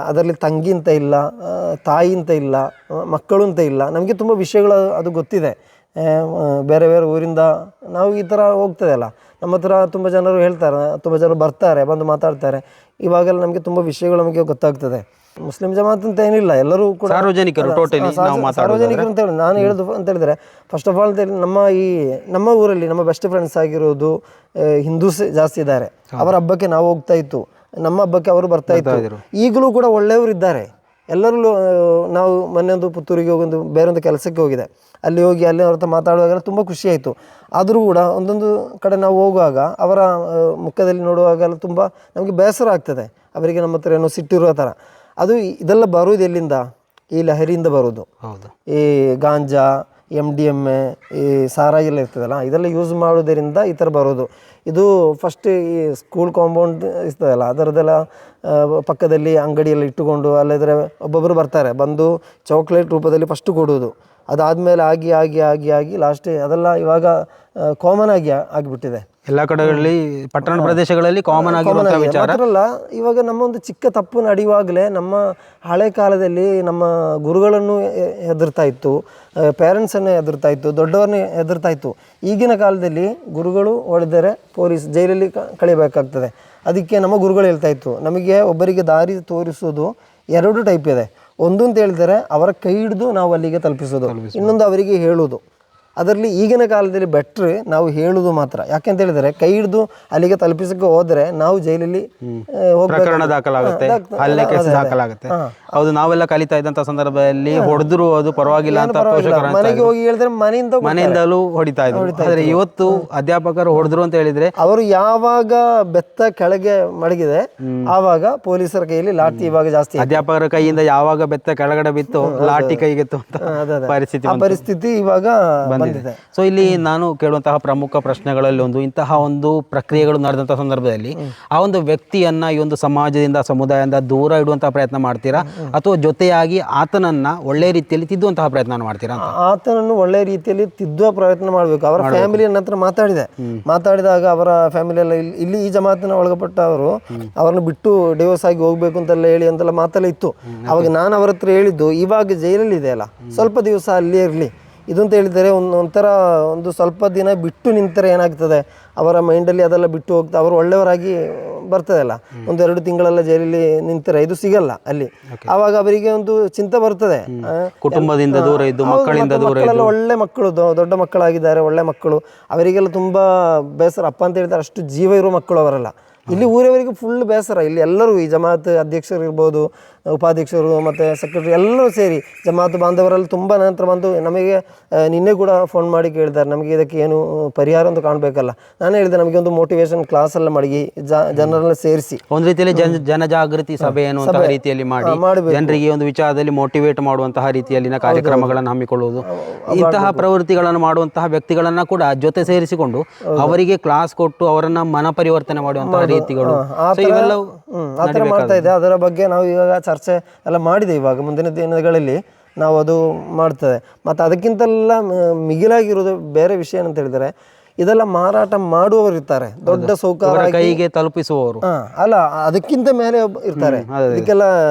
ಅದರಲ್ಲಿ ತಂಗಿ ಅಂತ ಇಲ್ಲ, ತಾಯಿ ಅಂತ ಇಲ್ಲ, ಮಕ್ಕಳು ಅಂತ ಇಲ್ಲ. ನಮಗೆ ತುಂಬ ವಿಷಯಗಳು ಅದು ಗೊತ್ತಿದೆ. ಬೇರೆ ಬೇರೆ ಊರಿಂದ ನಾವು ಈ ಥರ ಹೋಗ್ತದೆ ಅಲ್ಲ, ನಮ್ಮ ಹತ್ರ ತುಂಬ ಜನರು ಹೇಳ್ತಾರೆ, ತುಂಬ ಜನರು ಬರ್ತಾರೆ, ಬಂದು ಮಾತಾಡ್ತಾರೆ. ಇವಾಗೆಲ್ಲ ನಮಗೆ ತುಂಬ ವಿಷಯಗಳು ನಮಗೆ ಗೊತ್ತಾಗ್ತದೆ. ಮುಸ್ಲಿಂ ಜಮಾತ್ ಅಂತ ಏನಿಲ್ಲ, ಎಲ್ಲರೂ ಕೂಡ ಸಾರ್ವಜನಿಕರು ಅಂತ ಹೇಳಿ ನಾನು ಹೇಳುದು ಅಂತ ಹೇಳಿದ್ರೆ, ಫಸ್ಟ್ ಆಫ್ ಆಲ್ ನಮ್ಮ ಊರಲ್ಲಿ ನಮ್ಮ ಬೆಸ್ಟ್ ಫ್ರೆಂಡ್ಸ್ ಆಗಿರೋದು ಹಿಂದೂಸ್ ಜಾಸ್ತಿ ಇದ್ದಾರೆ. ಅವರ ಹಬ್ಬಕ್ಕೆ ನಾವು ಹೋಗ್ತಾ ಇತ್ತು, ನಮ್ಮ ಹಬ್ಬಕ್ಕೆ ಅವರು ಬರ್ತಾ ಇತ್ತು. ಈಗಲೂ ಕೂಡ ಒಳ್ಳೆಯವರು ಇದ್ದಾರೆ ಎಲ್ಲರೂ. ನಾವು ಮೊನ್ನೆ ಒಂದು ಪುತ್ತೂರಿಗೆ ಹೋಗೊಂದು ಬೇರೊಂದು ಕೆಲಸಕ್ಕೆ ಹೋಗಿದೆ, ಅಲ್ಲಿ ಹೋಗಿ ಅಲ್ಲಿ ಅವ್ರ ಹತ್ರ ಮಾತಾಡುವಾಗೆಲ್ಲ ತುಂಬ ಖುಷಿ ಆಯಿತು. ಆದರೂ ಕೂಡ ಒಂದೊಂದು ಕಡೆ ನಾವು ಹೋಗುವಾಗ ಅವರ ಮುಖದಲ್ಲಿ ನೋಡುವಾಗೆಲ್ಲ ತುಂಬ ನಮಗೆ ಬೇಸರ ಆಗ್ತದೆ. ಅವರಿಗೆ ನಮ್ಮ ಹತ್ರ ಏನೋ ಸಿಟ್ಟಿರೋ ಥರ. ಅದು ಇದೆಲ್ಲ ಬರೋದು ಎಲ್ಲಿಂದ? ಈ ಲಹರಿಯಿಂದ ಬರೋದು. ಈ ಗಾಂಜಾ, MDMA, ಈ ಸಾರಾಯಿ ಎಲ್ಲ ಇರ್ತದಲ್ಲ, ಇದೆಲ್ಲ ಯೂಸ್ ಮಾಡೋದರಿಂದ ಈ ಥರ ಬರೋದು. ಇದು ಫಸ್ಟ್ ಈ ಸ್ಕೂಲ್ ಕಾಂಪೌಂಡ್ ಇರ್ತದಲ್ಲ, ಅದರದ್ದೆಲ್ಲ ಪಕ್ಕದಲ್ಲಿ ಅಂಗಡಿಯೆಲ್ಲ ಇಟ್ಟುಕೊಂಡು ಅಲ್ಲಿದ್ರೆ ಒಬ್ಬೊಬ್ಬರು ಬರ್ತಾರೆ, ಬಂದು ಚಾಕ್ಲೇಟ್ ರೂಪದಲ್ಲಿ ಫಸ್ಟ್ ಕೊಡೋದು. ಅದಾದಮೇಲೆ ಆಗಿ ಆಗಿ ಆಗಿ ಆಗಿ ಲಾಸ್ಟ್ ಅದೆಲ್ಲ ಇವಾಗ ಕಾಮನ್ ಆಗಿಬಿಟ್ಟಿದೆ ಎಲ್ಲ ಕಡೆಗಳಲ್ಲಿ, ಪಟ್ಟಣ ಪ್ರದೇಶಗಳಲ್ಲಿ ಕಾಮನ್ ಆಗಿರುವಂತಹ ವಿಚಾರ. ಮಾತ್ರಲ್ಲ, ಇವಾಗ ನಮ್ಮ ಒಂದು ಚಿಕ್ಕ ತಪ್ಪು ನಡೆಯುವಾಗಲೇ ನಮ್ಮ ಹಳೆ ಕಾಲದಲ್ಲಿ ನಮ್ಮ ಗುರುಗಳನ್ನು ಹೆದರ್ತಾ ಇತ್ತು, ಪೇರೆಂಟ್ಸನ್ನು ಹೆದರ್ತಾ ಇತ್ತು, ದೊಡ್ಡವ್ರನ್ನ ಹೆದರ್ತಾ ಇತ್ತು. ಈಗಿನ ಕಾಲದಲ್ಲಿ ಗುರುಗಳು ಹೊಡೆದರೆ ಪೊಲೀಸ್ ಜೈಲಲ್ಲಿ ಕಳಿಬೇಕಾಗ್ತದೆ. ಅದಕ್ಕೆ ನಮ್ಮ ಗುರುಗಳು ಹೇಳ್ತಾ ಇತ್ತು, ನಮಗೆ ಒಬ್ಬರಿಗೆ ದಾರಿ ತೋರಿಸೋದು 2 ಟೈಪ್ ಇದೆ. ಒಂದು ಅಂತ ಹೇಳಿದರೆ ಅವರ ಕೈ ಹಿಡಿದು ನಾವು ಅಲ್ಲಿಗೆ ತಲುಪಿಸೋದು, ಇನ್ನೊಂದು ಅವರಿಗೆ ಹೇಳೋದು. ಅದರಲ್ಲಿ ಈಗಿನ ಕಾಲದಲ್ಲಿ ಬೆಟ್ರ್ ನಾವು ಹೇಳುವುದು ಮಾತ್ರ. ಯಾಕೆಂತ ಹೇಳಿದರೆ ಕೈ ಹಿಡಿದು ಅಲ್ಲಿಗೆ ತಲುಪಿಸಕ್ಕೆ ಹೋದರೆ ನಾವು ಜೈಲಲ್ಲಿ ಪ್ರಕರಣ ದಾಖಲಾಗುತ್ತೆ, ಹಲ್ಲೆ ಕೇಸ್ ದಾಖಲಾಗುತ್ತೆ. ಹೌದು, ನಾವೆಲ್ಲ ಕಲಿತಾ ಇದ್ದಂಥ ಸಂದರ್ಭದಲ್ಲಿ ಹೊಡೆದ್ರು ಅದು ಪರವಾಗಿಲ್ಲ ಅಂತ ಮನೆಗೆ ಹೋಗಿ ಹೇಳಿದ್ರೆ ಮನೆಯಿಂದಲೂ ಹೊಡಿತಾ ಇದ್ರು. ಆದರೆ ಇವತ್ತು ಅಧ್ಯಾಪಕರು ಹೊಡೆದ್ರು ಅಂತ ಹೇಳಿದ್ರೆ ಅವರು ಯಾವಾಗ ಬೆತ್ತ ಕೆಳಗೆ ಮಡಗಿದೆ ಆವಾಗ ಪೊಲೀಸರ ಕೈಯಲ್ಲಿ ಲಾಠಿ ಇವಾಗ ಜಾಸ್ತಿ. ಅಧ್ಯಾಪಕರ ಕೈಯಿಂದ ಯಾವಾಗ ಬೆತ್ತ ಕೆಳಗಡೆ ಬಿತ್ತು ಲಾಠಿ ಕೈಗೆತ್ತು ಅಂತ ಪರಿಸ್ಥಿತಿ ಇವಾಗ ಬಂದಿದೆ. ಸೊ ಇಲ್ಲಿ ನಾನು ಕೇಳುವಂತಹ ಪ್ರಮುಖ ಪ್ರಶ್ನೆಗಳಲ್ಲಿ ಒಂದು, ಇಂತಹ ಒಂದು ಪ್ರಕ್ರಿಯೆಗಳು ನಡೆದಂತಹ ಸಂದರ್ಭದಲ್ಲಿ ಆ ಒಂದು ವ್ಯಕ್ತಿಯನ್ನ ಈ ಒಂದು ಸಮಾಜದಿಂದ ಸಮುದಾಯದಿಂದ ದೂರ ಇಡುವಂತಹ ಪ್ರಯತ್ನ ಮಾಡ್ತೀರಾ, ಅಥವಾ ಜೊತೆಯಾಗಿ ಆತನನ್ನ ಒಳ್ಳೆ ರೀತಿಯಲ್ಲಿ ತಿದ್ದುವಂತಹ ಪ್ರಯತ್ನ ಮಾಡ್ತೀರಾ ಅಂತ? ಆತನನ್ನು ಒಳ್ಳೆ ರೀತಿಯಲ್ಲಿ ತಿದ್ದುವ ಪ್ರಯತ್ನ ಮಾಡಬೇಕು. ಅವರ ಫ್ಯಾಮಿಲಿ ನನ್ನ ಹತ್ರ ಮಾತಾಡಿದಾಗ ಅವರ ಫ್ಯಾಮಿಲಿ ಎಲ್ಲ ಇಲ್ಲಿ ಈ ಜಮಾತಿನ ಒಳಗಪಟ್ಟವರು ಅವ್ರನ್ನ ಬಿಟ್ಟು ಡಿವೋರ್ಸ್ ಆಗಿ ಹೋಗ್ಬೇಕು ಅಂತೆಲ್ಲ ಹೇಳಿ ಅಂತೆಲ್ಲ ಮಾತೆಲ್ಲ ಇತ್ತು. ಅವಾಗ ನಾನು ಅವ್ರ ಹತ್ರ ಹೇಳಿದ್ದು, ಇವಾಗ ಜೈಲಲ್ಲಿ ಇದೆ ಅಲ್ಲ, ಸ್ವಲ್ಪ ದಿವಸ ಅಲ್ಲೇ ಇರಲಿ ಇದು ಅಂತ ಹೇಳಿದರೆ ಒಂಥರ ಒಂದು ಸ್ವಲ್ಪ ದಿನ ಬಿಟ್ಟು ನಿಂತರೆ ಏನಾಗ್ತದೆ, ಅವರ ಮೈಂಡಲ್ಲಿ ಅದೆಲ್ಲ ಬಿಟ್ಟು ಹೋಗ್ತಾ ಅವರು ಒಳ್ಳೆಯವರಾಗಿ ಬರ್ತದೆ ಅಲ್ಲ. 1-2 ತಿಂಗಳೆಲ್ಲ ಜೈಲಲ್ಲಿ ನಿಂತರೆ ಇದು ಸಿಗಲ್ಲ ಅಲ್ಲಿ. ಆವಾಗ ಅವರಿಗೆ ಒಂದು ಚಿಂತೆ ಬರ್ತದೆ, ಕುಟುಂಬದಿಂದ ದೂರ ಇದ್ದು ಮಕ್ಕಳೆಲ್ಲ ಒಳ್ಳೆ ಮಕ್ಕಳು, ದೊಡ್ಡ ಮಕ್ಕಳಾಗಿದ್ದಾರೆ, ಒಳ್ಳೆ ಮಕ್ಕಳು, ಅವರಿಗೆಲ್ಲ ತುಂಬ ಬೇಸರ. ಅಪ್ಪ ಅಂತ ಹೇಳಿದ್ರೆ ಅಷ್ಟು ಜೀವ ಇರುವ ಮಕ್ಕಳು ಅವರೆಲ್ಲ. ಇಲ್ಲಿ ಊರವರಿಗೆ ಫುಲ್ ಬೇಸರ. ಇಲ್ಲಿ ಎಲ್ಲರೂ ಈ ಜಮಾತ್ ಅಧ್ಯಕ್ಷರು ಇರ್ಬೋದು, ಉಪಾಧ್ಯಕ್ಷರು ಮತ್ತು ಸೆಕ್ರೆಟರಿ ಎಲ್ಲರೂ ಸೇರಿ ಜಮಾತ್ ಬಾಂಧವರೆಲ್ಲ ತುಂಬ ನಂತರ ಬಂದು ನಮಗೆ ನಿನ್ನೆ ಕೂಡ ಫೋನ್ ಮಾಡಿ ಕೇಳಿದ್ದಾರೆ, ನಮಗೆ ಇದಕ್ಕೆ ಏನು ಪರಿಹಾರ ಅಂತ ಕಾಣಬೇಕಲ್ಲ. ನಾನು ಹೇಳಿದೆ, ನಮಗೆ ಒಂದು ಮೋಟಿವೇಶನ್ ಕ್ಲಾಸ್ ಎಲ್ಲ ಮಾಡಿ ಜನರೆಲ್ಲ ಸೇರಿಸಿ ಒಂದು ರೀತಿಯಲ್ಲಿ ಜನಜಾಗೃತಿ ಸಭೆ ಅನ್ನುವಂತಹ ರೀತಿಯಲ್ಲಿ ಮಾಡಿ ಜನರಿಗೆ ಒಂದು ವಿಚಾರದಲ್ಲಿ ಮೋಟಿವೇಟ್ ಮಾಡುವಂತಹ ರೀತಿಯಲ್ಲಿನ ಕಾರ್ಯಕ್ರಮಗಳನ್ನು ಹಮ್ಮಿಕೊಳ್ಳುವುದು, ಇಂತಹ ಪ್ರವೃತ್ತಿಗಳನ್ನು ಮಾಡುವಂತಹ ವ್ಯಕ್ತಿಗಳನ್ನ ಕೂಡ ಜೊತೆ ಸೇರಿಸಿಕೊಂಡು ಅವರಿಗೆ ಕ್ಲಾಸ್ ಕೊಟ್ಟು ಅವರನ್ನ ಮನ ಪರಿವರ್ತನೆ ಮಾಡುವಂತಹ ರೀತಿಗಳು ಆ ಥರ ಮಾಡ್ತಾ ಇದೆ. ಅದರ ಬಗ್ಗೆ ನಾವು ಇವಾಗ ಚರ್ಚೆ ಎಲ್ಲ ಮಾಡಿದೆ. ಇವಾಗ ಮುಂದಿನ ದಿನಗಳಲ್ಲಿ ನಾವು ಅದು ಮಾಡ್ತದೆ. ಮತ್ತು ಅದಕ್ಕಿಂತೆಲ್ಲ ಮಿಗಿಲಾಗಿರೋದು ಬೇರೆ ವಿಷಯ ಏನಂತ ಹೇಳಿದರೆ, ಇದೆಲ್ಲ ಮಾರಾಟ ಮಾಡುವವರು ಇರ್ತಾರೆ, ದೊಡ್ಡ ಸೌಕರ್ಯ ಕೈಗೆ ತಲುಪಿಸುವವರು. ಅಲ್ಲ, ಅದಕ್ಕಿಂತ ಮೇಲೆ ಇರ್ತಾರೆ, ಇದಕ್ಕೆಲ್ಲ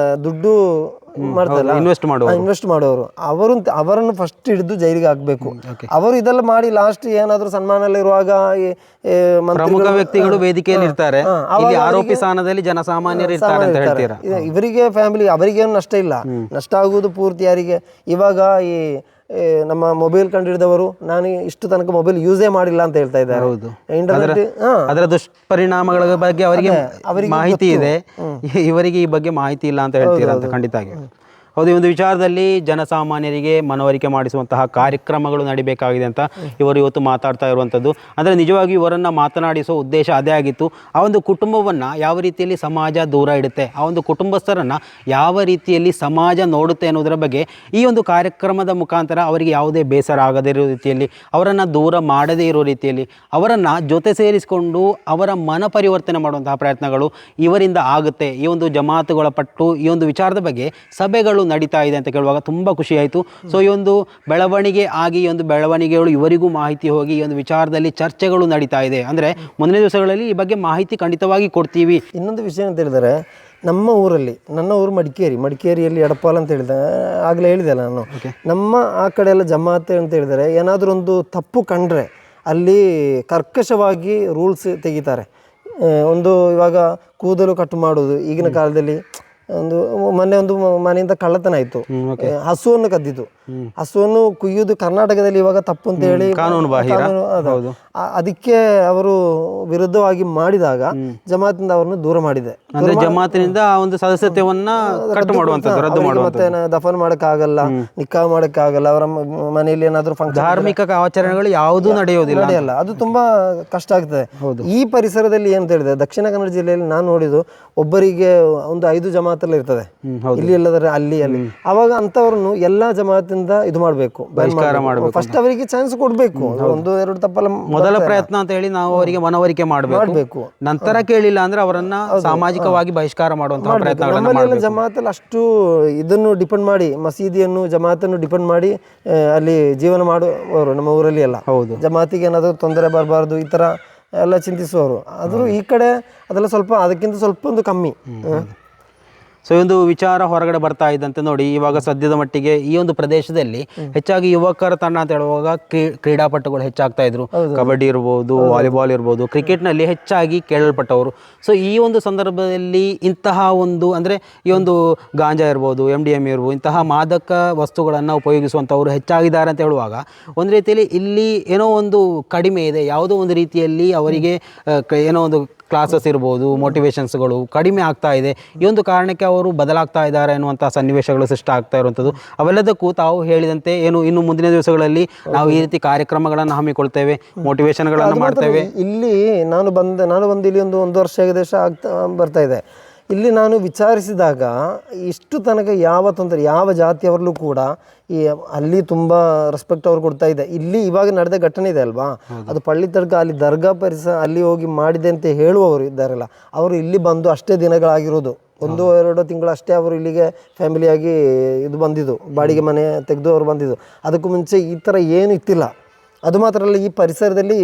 ದುಡ್ಡು ಮಾಡ್ತಾರೆ, ಇನ್ವೆಸ್ಟ್ ಮಾಡುವವರು. ಅವರನ್ನು ಫಸ್ಟ್ ಹಿಡಿದು ಜೈಲಿಗೆ ಹಾಕಬೇಕು. ಅವರು ಇದೆಲ್ಲ ಮಾಡಿ ಲಾಸ್ಟ್ ಏನಾದರೂ ಸನ್ಮಾನ ಎಲ್ಲ ಇರುವಾಗ ಪ್ರಮುಖ ವ್ಯಕ್ತಿಗಳು ವೇದಿಕೆಯಲ್ಲಿ ಇರ್ತಾರೆ, ಆರೋಪಿ ಸ್ಥಾನದಲ್ಲಿ ಜನಸಾಮಾನ್ಯರು ಇರ್ತಾರೆ ಅಂತ ಹೇಳ್ತೀರಾ? ಇವರಿಗೆ ಫ್ಯಾಮಿಲಿ ಅವರಿಗೇನು ನಷ್ಟ ಇಲ್ಲ, ನಷ್ಟ ಆಗುವುದು ಪೂರ್ತಿ ಯಾರಿಗೆ? ಇವಾಗ ಈ ನಮ್ಮ ಮೊಬೈಲ್ ಕಂಡಿಡಿದವರು ನಾನು ಇಷ್ಟು ತನಕ ಮೊಬೈಲ್ ಯೂಸೇ ಮಾಡಿಲ್ಲ ಅಂತ ಹೇಳ್ತಾ ಇದ್ದಾರೆ. ಇಂಟರ್ನೆಟ್ ಅದರ ದುಷ್ಪರಿಣಾಮಗಳ ಬಗ್ಗೆ ಅವರಿಗೆ ಮಾಹಿತಿ ಇದೆ, ಇವರಿಗೆ ಈ ಬಗ್ಗೆ ಮಾಹಿತಿ ಇಲ್ಲ ಅಂತ ಹೇಳ್ತೀರಾ ಅಂತ? ಖಂಡಿತ ಆಗಿ ಹೌದು. ಈ ಒಂದು ವಿಚಾರದಲ್ಲಿ ಜನಸಾಮಾನ್ಯರಿಗೆ ಮನವರಿಕೆ ಮಾಡಿಸುವಂತಹ ಕಾರ್ಯಕ್ರಮಗಳು ನಡಿಬೇಕಾಗಿದೆ ಅಂತ ಇವರು ಇವತ್ತು ಮಾತಾಡ್ತಾ ಇರುವಂಥದ್ದು. ಅಂದರೆ ನಿಜವಾಗಿ ಇವರನ್ನು ಮಾತನಾಡಿಸುವ ಉದ್ದೇಶ ಅದೇ ಆಗಿತ್ತು. ಆ ಒಂದು ಕುಟುಂಬವನ್ನು ಯಾವ ರೀತಿಯಲ್ಲಿ ಸಮಾಜ ದೂರ ಇಡುತ್ತೆ, ಆ ಒಂದು ಕುಟುಂಬಸ್ಥರನ್ನು ಯಾವ ರೀತಿಯಲ್ಲಿ ಸಮಾಜ ನೋಡುತ್ತೆ ಅನ್ನೋದರ ಬಗ್ಗೆ ಈ ಒಂದು ಕಾರ್ಯಕ್ರಮದ ಮುಖಾಂತರ ಅವರಿಗೆ ಯಾವುದೇ ಬೇಸರ ಆಗದೇ ಇರೋ ರೀತಿಯಲ್ಲಿ, ಅವರನ್ನು ದೂರ ಮಾಡದೇ ಇರೋ ರೀತಿಯಲ್ಲಿ, ಅವರನ್ನು ಜೊತೆ ಸೇರಿಸಿಕೊಂಡು ಅವರ ಮನ ಪರಿವರ್ತನೆ ಮಾಡುವಂತಹ ಪ್ರಯತ್ನಗಳು ಇವರಿಂದ ಆಗುತ್ತೆ. ಈ ಒಂದು ಜಮಾತುಗಳ ಪಟ್ಟು ಈ ಒಂದು ವಿಚಾರದ ಬಗ್ಗೆ ಸಭೆಗಳು ನಡೀತಾ ಇದೆ ಅಂತ ಕೇಳುವಾಗ ತುಂಬ ಖುಷಿ ಆಯಿತು. ಸೊ ಈ ಒಂದು ಬೆಳವಣಿಗೆ ಆಗಿ, ಈ ಒಂದು ಬೆಳವಣಿಗೆಗಳು ಇವರಿಗೂ ಮಾಹಿತಿ ಹೋಗಿ ಈ ಒಂದು ವಿಚಾರದಲ್ಲಿ ಚರ್ಚೆಗಳು ನಡೀತಾ ಇದೆ. ಅಂದರೆ ಮುಂದಿನ ದಿವಸಗಳಲ್ಲಿ ಈ ಬಗ್ಗೆ ಮಾಹಿತಿ ಖಂಡಿತವಾಗಿ ಕೊಡ್ತೀವಿ. ಇನ್ನೊಂದು ವಿಷಯ ಅಂತ ಹೇಳಿದರೆ, ನಮ್ಮ ಊರಲ್ಲಿ, ನನ್ನ ಊರು ಮಡಿಕೇರಿಯಲ್ಲಿ ಎಡಪಾಲ್ ಅಂತ ಹೇಳಿದೆ, ಆಗಲೇ ಹೇಳಿದೆ ನಾನು. ನಮ್ಮ ಆ ಕಡೆ ಎಲ್ಲ ಜಮಾತೆ ಅಂತ ಹೇಳಿದರೆ ಏನಾದರೂ ಒಂದು ತಪ್ಪು ಕಂಡ್ರೆ ಅಲ್ಲಿ ಕರ್ಕಶವಾಗಿ ರೂಲ್ಸ್ ತೆಗಿತಾರೆ. ಒಂದು ಇವಾಗ ಕೂದಲು ಕಟ್ ಮಾಡೋದು, ಈಗಿನ ಕಾಲದಲ್ಲಿ ಮೊನ್ನೆ ಒಂದು ಮನೆಯಿಂದ ಕಳ್ಳತನ ಆಯಿತು, ಹಸುವನ್ನು ಕದ್ದಿತು. ಹಸುವನ್ನು ಕುಯ್ಯುವುದು ಕರ್ನಾಟಕದಲ್ಲಿ ಇವಾಗ ತಪ್ಪು ಅಂತ ಹೇಳಿ ಅದಕ್ಕೆ ಅವರು ವಿರುದ್ಧವಾಗಿ ಮಾಡಿದಾಗ ಜಮಾತಿನಿಂದ ಅವರನ್ನು ದೂರ ಮಾಡಿದೆ. ಜಮಾತಿನಿಂದ ಒಂದು ಸದಸ್ಯತ್ವವನ್ನು ಮತ್ತೆ ದಫನ್ ಮಾಡಕ್ಕಾಗಲ್ಲ, ನಿಕ್ಕಾಹ್ ಮಾಡಕ್ಕಾಗಲ್ಲ, ಅವರ ಮನೆಯಲ್ಲಿ ಏನಾದ್ರು ಧಾರ್ಮಿಕ ಆಚರಣೆಗಳು ಯಾವುದೂ ನಡೆಯೋದಿಲ್ಲ. ಅದು ತುಂಬಾ ಕಷ್ಟ ಆಗ್ತದೆ. ಈ ಪರಿಸರದಲ್ಲಿ ಏನಂತ ಹೇಳಿದ್ರೆ, ದಕ್ಷಿಣ ಕನ್ನಡ ಜಿಲ್ಲೆಯಲ್ಲಿ ನಾನು ನೋಡಿದ್ದು, ಒಬ್ಬರಿಗೆ ಒಂದು 5 ಜಮಾತಲ್ಲ ಇರ್ತದೆ, ಇಲ್ಲಿ ಇಲ್ಲದ್ರೆ ಅಲ್ಲಿ. ಅವಾಗ ಅಂತವ್ರನ್ನು ಎಲ್ಲಾ ಜಮಾತಿಂದ ಇದು ಮಾಡಬೇಕು, ಫಸ್ಟ್ ಅವರಿಗೆ ಚಾನ್ಸ್ ಕೊಡ್ಬೇಕು. 1-2 ತಪ್ಪಲ್ಲ ಮೊದಲ ಪ್ರಯತ್ನ ಅಂತ ಹೇಳಿ ನಾವು ಅವರಿಗೆ ಮನವರಿಕೆ ಮಾಡಬೇಕು. ನಂತರ ಕೇಳಿಲ್ಲ ಅಂದ್ರೆ ಅವರನ್ನ ಸಾಮಾಜಿಕವಾಗಿ ಬಹಿಷ್ಕಾರ ಮಾಡುವಂತಹ ಪ್ರಯತ್ನ. ಜಮಾತಲ್ಲಿ ಅಷ್ಟು ಇದನ್ನು ಡಿಪೆಂಡ್ ಮಾಡಿ, ಮಸೀದಿಯನ್ನು ಜಮಾತನ್ನು ಡಿಪೆಂಡ್ ಮಾಡಿ ಅಲ್ಲಿ ಜೀವನ ಮಾಡುವವರು ನಮ್ಮ ಊರಲ್ಲಿ ಎಲ್ಲ. ಜಮಾತಿಗೆ ಏನಾದರೂ ತೊಂದರೆ ಬರಬಾರ್ದು ಈ ತರ ಎಲ್ಲ ಚಿಂತಿಸುವವರು. ಆದರೂ ಈ ಕಡೆ ಅದೆಲ್ಲ ಸ್ವಲ್ಪ ಅದಕ್ಕಿಂತ ಸ್ವಲ್ಪ ಒಂದು ಕಮ್ಮಿ. ಸೊ ಈ ಒಂದು ವಿಚಾರ ಹೊರಗಡೆ ಬರ್ತಾ ಇದ್ದಂತೆ ನೋಡಿ, ಇವಾಗ ಸದ್ಯದ ಮಟ್ಟಿಗೆ ಈ ಒಂದು ಪ್ರದೇಶದಲ್ಲಿ ಹೆಚ್ಚಾಗಿ ಯುವಕರ ತಂಡ ಅಂತ ಹೇಳುವಾಗ ಕ್ರೀಡಾಪಟುಗಳು ಹೆಚ್ಚಾಗ್ತಾ ಇದ್ರು. ಕಬಡ್ಡಿ ಇರ್ಬೋದು, ವಾಲಿಬಾಲ್ ಇರ್ಬೋದು, ಕ್ರಿಕೆಟ್ನಲ್ಲಿ ಹೆಚ್ಚಾಗಿ ಕೇಳಲ್ಪಟ್ಟವರು. ಸೊ ಈ ಒಂದು ಸಂದರ್ಭದಲ್ಲಿ ಇಂತಹ ಒಂದು ಅಂದರೆ ಈ ಒಂದು ಗಾಂಜಾ ಇರ್ಬೋದು, MDMA ಇರ್ಬೋದು, ಇಂತಹ ಮಾದಕ ವಸ್ತುಗಳನ್ನು ಉಪಯೋಗಿಸುವಂಥವ್ರು ಹೆಚ್ಚಾಗಿದ್ದಾರೆ ಅಂತ ಹೇಳುವಾಗ ಒಂದು ರೀತಿಯಲ್ಲಿ ಇಲ್ಲಿ ಏನೋ ಒಂದು ಕಡಿಮೆ ಇದೆ, ಯಾವುದೋ ಒಂದು ರೀತಿಯಲ್ಲಿ ಅವರಿಗೆ ಏನೋ ಒಂದು ಕ್ಲಾಸಸ್ ಇರ್ಬೋದು, ಮೋಟಿವೇಶನ್ಸ್ಗಳು ಕಡಿಮೆ ಆಗ್ತಾ ಇದೆ. ಈ ಒಂದು ಕಾರಣಕ್ಕೆ ಅವರು ಬದಲಾಗ್ತಾ ಇದ್ದಾರೆ ಅನ್ನುವಂಥ ಸನ್ನಿವೇಶಗಳು ಸೃಷ್ಟಿ ಆಗ್ತಾ ಇರುವಂಥದ್ದು. ಅವೆಲ್ಲದಕ್ಕೂ ತಾವು ಹೇಳಿದಂತೆ ಇನ್ನು ಮುಂದಿನ ದಿವಸಗಳಲ್ಲಿ ನಾವು ಈ ರೀತಿ ಕಾರ್ಯಕ್ರಮಗಳನ್ನು ಹಮ್ಮಿಕೊಳ್ತೇವೆ, ಮೋಟಿವೇಶನ್ಗಳನ್ನು ಮಾಡ್ತೇವೆ. ಇಲ್ಲಿ ನಾನು ಬಂದು ಇಲ್ಲಿ ಒಂದು ವರ್ಷ ಆಗದೆ ಬರ್ತಾ ಇದೆ. ಇಲ್ಲಿ ನಾನು ವಿಚಾರಿಸಿದಾಗ ಇಷ್ಟು ತನಕ ಯಾವ ತೊಂದರೆ, ಯಾವ ಜಾತಿಯವರಲ್ಲೂ ಕೂಡ ಈ ಅಲ್ಲಿ ತುಂಬ ರೆಸ್ಪೆಕ್ಟ್ ಅವ್ರು ಕೊಡ್ತಾ ಇದೆ. ಇಲ್ಲಿ ಇವಾಗ ನಡೆದ ಘಟನೆ ಇದೆ ಅಲ್ವಾ, ಅದು ಪಳ್ಳಿ ತಡ್ಕ ಅಲ್ಲಿ ದರ್ಗಾ ಪರಿಸರ ಅಲ್ಲಿ ಹೋಗಿ ಮಾಡಿದೆ ಅಂತ ಹೇಳುವವರು ಇದ್ದಾರಲ್ಲ, ಅವರು ಇಲ್ಲಿ ಬಂದು ಅಷ್ಟೇ ದಿನಗಳಾಗಿರೋದು, 1-2 ತಿಂಗಳು ಅಷ್ಟೇ ಅವರು ಇಲ್ಲಿಗೆ ಫ್ಯಾಮಿಲಿಯಾಗಿ ಇದು ಬಂದಿದ್ದು, ಬಾಡಿಗೆ ಮನೆ ತೆಗೆದು ಅವರು ಬಂದಿದ್ದು. ಅದಕ್ಕೂ ಮುಂಚೆ ಈ ಥರ ಏನು ಇತ್ತಿಲ್ಲ. ಅದು ಮಾತ್ರ ಅಲ್ಲ, ಈ ಪರಿಸರದಲ್ಲಿ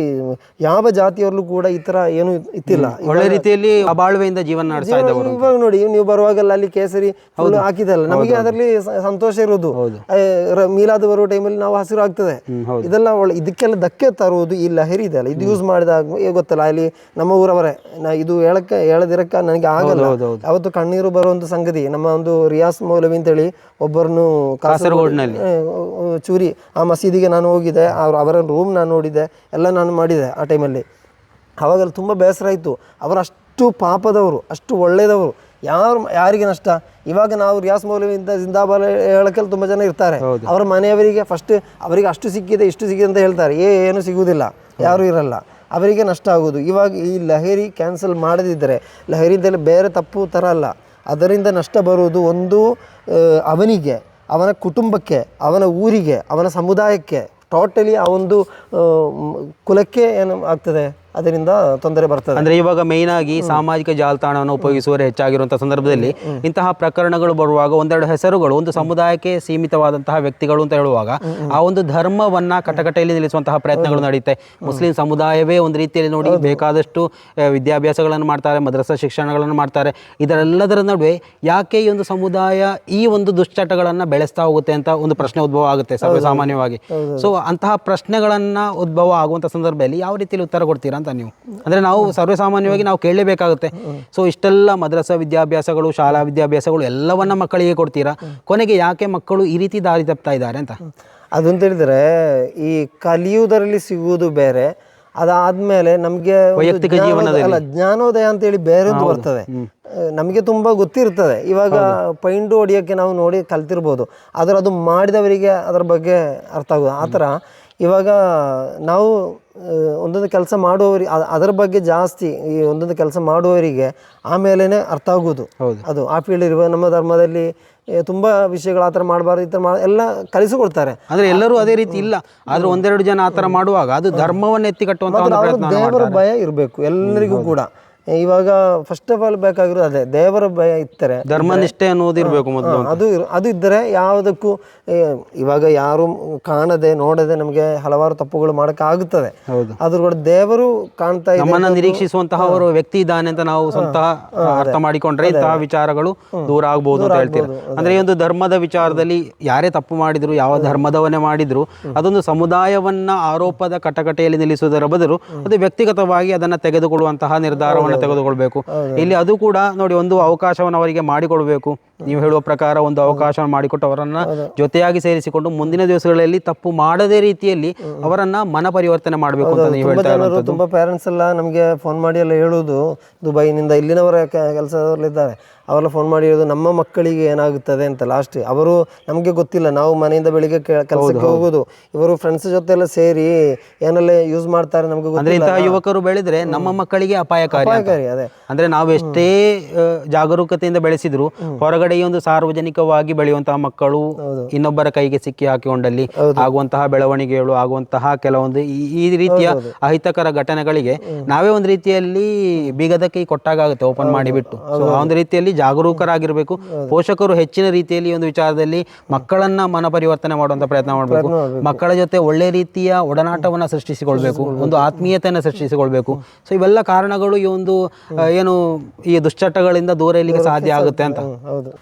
ಯಾವ ಜಾತಿಯವ್ರಲ್ಲೂ ಕೂಡ ಈ ಥರ ಏನು ಇತ್ತಿಲ್ಲ. ಒಳ್ಳೆ ರೀತಿಯಲ್ಲಿ ಅಬಾಳ್ವೆಯಿಂದ ಜೀವನ ನಡೆಸ್ತಾ ಇದ್ದವರು. ಇವಾಗ ನೋಡಿ, ನೀವು ಬರುವಾಗೆಲ್ಲ ಅಲ್ಲಿ ಕೇಸರಿ ಫುಲ್ ಹಾಕಿದಲ್ಲ, ನಮಗೆ ಅದರಲ್ಲಿ ಸಂತೋಷ ಇರೋದು. ಮೀಲಾದ ಬರುವ ಟೈಮಲ್ಲಿ ನಾವು ಹಸಿರು ಆಗ್ತದೆ. ಇದೆಲ್ಲ ಒಳ್ಳೆ, ಇದಕ್ಕೆಲ್ಲ ಧಕ್ಕೆ ತರುವುದು ಈ ಲಹರಿ ಇದೆ ಅಲ್ಲ, ಇದು ಯೂಸ್ ಮಾಡಿದಾಗ ಗೊತ್ತಲ್ಲ, ಅಲ್ಲಿ ನಮ್ಮ ಊರವರೇ, ಇದು ಹೇಳದಿರಕ್ಕ ನನಗೆ ಆಗಲ್ಲ. ಅವತ್ತು ಕಣ್ಣೀರು ಬರುವಂಥ ಸಂಗತಿ. ನಮ್ಮ ಒಂದು ರಿಯಾಸ್ ಮೌಲವಿ ಅಂತೇಳಿ ಒಬ್ಬರನ್ನು ಕಾಸರಗೋಡಿನಲ್ಲಿ ಚೂರಿ ಆ ಮಸೀದಿಗೆ ನಾನು ಹೋಗಿದ್ದೆ, ಅವರ ರೂಮ್ ನಾನು ನೋಡಿದ್ದೆ, ಎಲ್ಲ ನಾನು ಮಾಡಿದೆ ಆ ಟೈಮಲ್ಲಿ. ಆವಾಗೆಲ್ಲ ತುಂಬ ಬೇಸರ ಆಯಿತು. ಅವರು ಅಷ್ಟು ಪಾಪದವರು, ಅಷ್ಟು ಒಳ್ಳೆಯದವರು, ಯಾರಿಗೆ ನಷ್ಟ. ಇವಾಗ ನಾವು ರಿಯಾಸ್ ಮೌಲವಿಯಿಂದ ಜಿಂದಾಬಾದ್ ಹೇಳೋಕ್ಕೆಲ್ಲ ತುಂಬ ಜನ ಇರ್ತಾರೆ. ಅವರ ಮನೆಯವರಿಗೆ ಫಸ್ಟ್ ಅವರಿಗೆ ಅಷ್ಟು ಸಿಕ್ಕಿದೆ ಇಷ್ಟು ಸಿಕ್ಕಿದೆ ಅಂತ ಹೇಳ್ತಾರೆ, ಏನು ಸಿಗುವುದಿಲ್ಲ, ಯಾರೂ ಇರಲ್ಲ, ಅವರಿಗೆ ನಷ್ಟ ಆಗೋದು. ಇವಾಗ ಈ ಲಹರಿ ಕ್ಯಾನ್ಸಲ್ ಮಾಡದಿದ್ದರೆ, ಲಹರಿದಲ್ಲಿ ಬೇರೆ ತಪ್ಪು ಥರ ಅಲ್ಲ, ಅದರಿಂದ ನಷ್ಟ ಬರುವುದು ಒಂದು ಅವನಿಗೆ, ಅವನ ಕುಟುಂಬಕ್ಕೆ, ಅವನ ಊರಿಗೆ, ಅವನ ಸಮುದಾಯಕ್ಕೆ, ಟೋಟಲಿ ಆ ಒಂದು ಕುಲಕ್ಕೆ ಏನು ಆಗ್ತದೆ, ಅದರಿಂದ ತೊಂದರೆ ಬರ್ತದೆ. ಅಂದರೆ ಇವಾಗ ಮೇಯ್ನ್ ಆಗಿ ಸಾಮಾಜಿಕ ಜಾಲತಾಣವನ್ನು ಉಪಯೋಗಿಸುವವರೇ ಹೆಚ್ಚಾಗಿರುವಂಥ ಸಂದರ್ಭದಲ್ಲಿ ಇಂತಹ ಪ್ರಕರಣಗಳು ಬರುವಾಗ ಒಂದೆರಡು ಹೆಸರುಗಳು ಒಂದು ಸಮುದಾಯಕ್ಕೆ ಸೀಮಿತವಾದಂತಹ ವ್ಯಕ್ತಿಗಳು ಅಂತ ಹೇಳುವಾಗ ಆ ಒಂದು ಧರ್ಮವನ್ನ ಕಟಕಟೆಯಲ್ಲಿ ನಿಲ್ಲಿಸುವಂತಹ ಪ್ರಯತ್ನಗಳು ನಡೆಯುತ್ತೆ. ಮುಸ್ಲಿಂ ಸಮುದಾಯವೇ ಒಂದು ರೀತಿಯಲ್ಲಿ ನೋಡಿ ಬೇಕಾದಷ್ಟು ವಿದ್ಯಾಭ್ಯಾಸಗಳನ್ನು ಮಾಡ್ತಾರೆ, ಮದ್ರಸಾ ಶಿಕ್ಷಣಗಳನ್ನು ಮಾಡ್ತಾರೆ. ಇದರೆಲ್ಲದರ ನಡುವೆ ಯಾಕೆ ಈ ಒಂದು ಸಮುದಾಯ ಈ ಒಂದು ದುಶ್ಚಟಗಳನ್ನು ಬೆಳೆಸ್ತಾ ಹೋಗುತ್ತೆ ಅಂತ ಒಂದು ಪ್ರಶ್ನೆ ಉದ್ಭವ ಆಗುತ್ತೆ ಸರ್ವಸಾಮಾನ್ಯವಾಗಿ. ಸೊ ಅಂತಹ ಪ್ರಶ್ನೆಗಳನ್ನ ಉದ್ಭವ ಆಗುವಂಥ ಸಂದರ್ಭದಲ್ಲಿ ಯಾವ ರೀತಿಯಲ್ಲಿ ಉತ್ತರ ಕೊಡ್ತೀರಾ ಅಂತ ನೀವು? ಅಂದರೆ ನಾವು ಸರ್ವಸಾಮಾನ್ಯವಾಗಿ ನಾವು ಕೇಳಲೇಬೇಕಾಗುತ್ತೆ. ಸೊ ಇಷ್ಟೆಲ್ಲ ಮದ್ರಸಾ ವಿದ್ಯಾಭ್ಯಾಸಗಳು, ಶಾಲಾ ವಿದ್ಯಾಭ್ಯಾಸಗಳು ಎಲ್ಲವನ್ನ ಮಕ್ಕಳಿಗೆ ಕೊಡ್ತೀರಾ, ಕೊನೆಗೆ ಯಾಕೆ ಮಕ್ಕಳು ಈ ರೀತಿ ದಾರಿ ತಪ್ತಾ ಇದ್ದಾರೆ ಅಂತ? ಅದು ಅಂತ ಹೇಳಿದ್ರೆ, ಈ ಕಲಿಯುವುದರಲ್ಲಿ ಸಿಗುವುದು ಬೇರೆ, ಅದಾದ್ಮೇಲೆ ನಮಗೆ ವೈಯಕ್ತಿಕ ಜೀವನದಲ್ಲಿ ಜ್ಞಾನೋದಯ ಅಂತೇಳಿ ಬೇರೊಂದು ಬರ್ತದೆ. ನಮಗೆ ತುಂಬ ಗೊತ್ತಿರ್ತದೆ. ಇವಾಗ ಪೈಂಡು ಹೊಡಿಯೋಕ್ಕೆ ನಾವು ನೋಡಿ ಕಲ್ತಿರ್ಬೋದು, ಆದರೆ ಅದು ಮಾಡಿದವರಿಗೆ ಅದರ ಬಗ್ಗೆ ಅರ್ಥ ಆಗೋದು. ಆ ಥರ ಇವಾಗ ನಾವು ಒಂದೊಂದು ಕೆಲಸ ಮಾಡುವವರಿಗೆ ಅದರ ಬಗ್ಗೆ ಜಾಸ್ತಿ, ಈ ಒಂದೊಂದು ಕೆಲಸ ಮಾಡುವವರಿಗೆ ಆಮೇಲೆ ಅರ್ಥ ಆಗೋದು. ಅದು ಆ ಫೀಲ್ಡ್ ಇರುವ ನಮ್ಮ ಧರ್ಮದಲ್ಲಿ ತುಂಬ ವಿಷಯಗಳು ಆ ಥರ ಮಾಡಬಾರ್ದು, ಈ ಥರ ಎಲ್ಲ ಕಲಿಸಿಕೊಡ್ತಾರೆ. ಅಂದರೆ ಎಲ್ಲರೂ ಅದೇ ರೀತಿ ಇಲ್ಲ, ಆದರೆ ಒಂದೆರಡು ಜನ ಆ ಥರ ಮಾಡುವಾಗ ಅದು ಧರ್ಮವನ್ನು ಎತ್ತಿ ಕಟ್ಟುವಂಥ ದೇವರ ಭಯ ಇರಬೇಕು ಎಲ್ಲರಿಗೂ ಕೂಡ. ಇವಾಗ ಫಸ್ಟ್ ಆಫ್ ಆಲ್ ಬೇಕಾಗಿರೋದು ಅದೇ, ದೇವರ ಭಯ ಇದ್ದರೆ, ಧರ್ಮನಿಷ್ಠೆ ಅನ್ನೋದು ಇರಬೇಕು ಮೊದಲು. ಅದು ಇದ್ದರೆ ಯಾವುದಕ್ಕೂ, ಇವಾಗ ಯಾರು ಕಾಣದೆ ನೋಡದೆ ನಮಗೆ ಹಲವಾರು ತಪ್ಪುಗಳು ಮಾಡೋಕ್ಕಾಗುತ್ತದೆ. ಅದ್ರ ಕೂಡ ದೇವರು ಕಾಣ್ತಾ ಇದ್ದಾರೆ, ನಮ್ಮನ್ನ ನಿರೀಕ್ಷಿಸುವಂತಹ ಅವರು ವ್ಯಕ್ತಿ ಇದ್ದಾನೆ ಅಂತ ನಾವು ಸ್ವಂತ ಅರ್ಥ ಮಾಡಿಕೊಂಡ್ರೆ ಇಂತಹ ವಿಚಾರಗಳು ದೂರ ಆಗ್ಬಹುದು ಅಂತ ಹೇಳ್ತೀರಾ. ಅಂದ್ರೆ ಈ ಒಂದು ಧರ್ಮದ ವಿಚಾರದಲ್ಲಿ ಯಾರೇ ತಪ್ಪು ಮಾಡಿದ್ರು, ಯಾವ ಧರ್ಮದವನ್ನೇ ಮಾಡಿದ್ರು, ಅದೊಂದು ಸಮುದಾಯವನ್ನ ಆರೋಪದ ಕಟಕಟೆಯಲ್ಲಿ ನಿಲ್ಲಿಸುವುದರ ಬದಲು ಅದು ವ್ಯಕ್ತಿಗತವಾಗಿ ಅದನ್ನ ತೆಗೆದುಕೊಳ್ಳುವಂತಹ ನಿರ್ಧಾರವನ್ನು ತೆಗೆದುಕೊಳ್ಬೇಕು. ಇಲ್ಲಿ ಅದು ಕೂಡ ನೋಡಿ, ಒಂದು ಅವಕಾಶವನ್ನು ಅವರಿಗೆ ಮಾಡಿಕೊಡ್ಬೇಕು. ನೀವು ಹೇಳುವ ಪ್ರಕಾರ ಒಂದು ಅವಕಾಶವನ್ನು ಮಾಡಿಕೊಟ್ಟು ಅವರನ್ನ ಜೊತೆಯಾಗಿ ಸೇರಿಸಿಕೊಂಡು ಮುಂದಿನ ದಿವಸಗಳಲ್ಲಿ ತಪ್ಪು ಮಾಡದೇ ರೀತಿಯಲ್ಲಿ ಅವರನ್ನ ಮನ ಪರಿವರ್ತನೆ ಮಾಡಬೇಕು ಅಂತ ನೀವು ಹೇಳ್ತಾ ಇರುವಂತದ್ದು. ತುಂಬಾ ಪೇರೆಂಟ್ಸ್ ಎಲ್ಲ ನಮಗೆ ಫೋನ್ ಮಾಡಿ ಎಲ್ಲ ಹೇಳುವುದು, ದುಬೈನಿಂದ ಇಲ್ಲಿನವರ ಕೆಲಸದಲ್ಲಿದ್ದಾರೆ, ಅವರೆಲ್ಲ ಫೋನ್ ಮಾಡಿ ಹೇಳೋದು ನಮ್ಮ ಮಕ್ಕಳಿಗೆ ಏನಾಗುತ್ತದೆ ಅಂತ. ಲಾಸ್ಟ್ ಅವರು ನಮಗೆ ಗೊತ್ತಿಲ್ಲ, ನಾವು ಮನೆಯಿಂದ ಬೆಳಿಗ್ಗೆ ಕೆಲಸಕ್ಕೆ ಹೋಗೋದು, ಇವರು ಫ್ರೆಂಡ್ಸ್ ಜೊತೆ ಎಲ್ಲ ಸೇರಿ ಏನೆಲ್ಲ ಯೂಸ್ ಮಾಡ್ತಾರೆ ನಮಗೆ ಗೊತ್ತಿಲ್ಲ. ಇಂತಹ ಯುವಕರು ಬೆಳೆದ್ರೆ ನಮ್ಮ ಮಕ್ಕಳಿಗೆ ಅಪಾಯಕಾರಿ. ಅದೇ ಅಂದ್ರೆ ನಾವು ಎಷ್ಟೇ ಜಾಗರೂಕತೆಯಿಂದ ಬೆಳೆಸಿದ್ರು ಹೊರಗಡೆ ಒಂದು ಸಾರ್ವಜನಿಕವಾಗಿ ಬೆಳೆಯುವಂತಹ ಮಕ್ಕಳು ಇನ್ನೊಬ್ಬರ ಕೈಗೆ ಸಿಕ್ಕಿ ಹಾಕಿಕೊಂಡಲ್ಲಿ ಆಗುವಂತಹ ಬೆಳವಣಿಗೆಗಳು, ಆಗುವಂತಹ ಕೆಲವೊಂದು ಈ ರೀತಿಯ ಅಹಿತಕರ ಘಟನೆಗಳಿಗೆ ನಾವೇ ಒಂದು ರೀತಿಯಲ್ಲಿ ಬೀಗದ ಕೈ ಕೊಟ್ಟಾಗುತ್ತೆ, ಓಪನ್ ಮಾಡಿಬಿಟ್ಟು. ಸೊ ಆ ಒಂದು ರೀತಿಯಲ್ಲಿ ಜಾಗರೂಕರಾಗಿರ್ಬೇಕು. ಪೋಷಕರು ಹೆಚ್ಚಿನ ರೀತಿಯಲ್ಲಿ ಒಂದು ವಿಚಾರದಲ್ಲಿ ಮಕ್ಕಳನ್ನ ಮನ ಪರಿವರ್ತನೆ ಮಾಡುವಂತ ಪ್ರಯತ್ನ ಮಾಡಬೇಕು. ಮಕ್ಕಳ ಜೊತೆ ಒಳ್ಳೆ ರೀತಿಯ ಒಡನಾಟವನ್ನ ಸೃಷ್ಟಿಸಿಕೊಳ್ಬೇಕು, ಒಂದು ಆತ್ಮೀಯತೆಯನ್ನು ಸೃಷ್ಟಿಸಿಕೊಳ್ಬೇಕು. ಸೊ ಇವೆಲ್ಲ ಕಾರಣಗಳು ಈ ಒಂದು ಏನು ಈ ದುಶ್ಚಟಗಳಿಂದ ದೂರ ಇಲ್ಲಿಗೆ ಸಾಧ್ಯ ಆಗುತ್ತೆ ಅಂತ.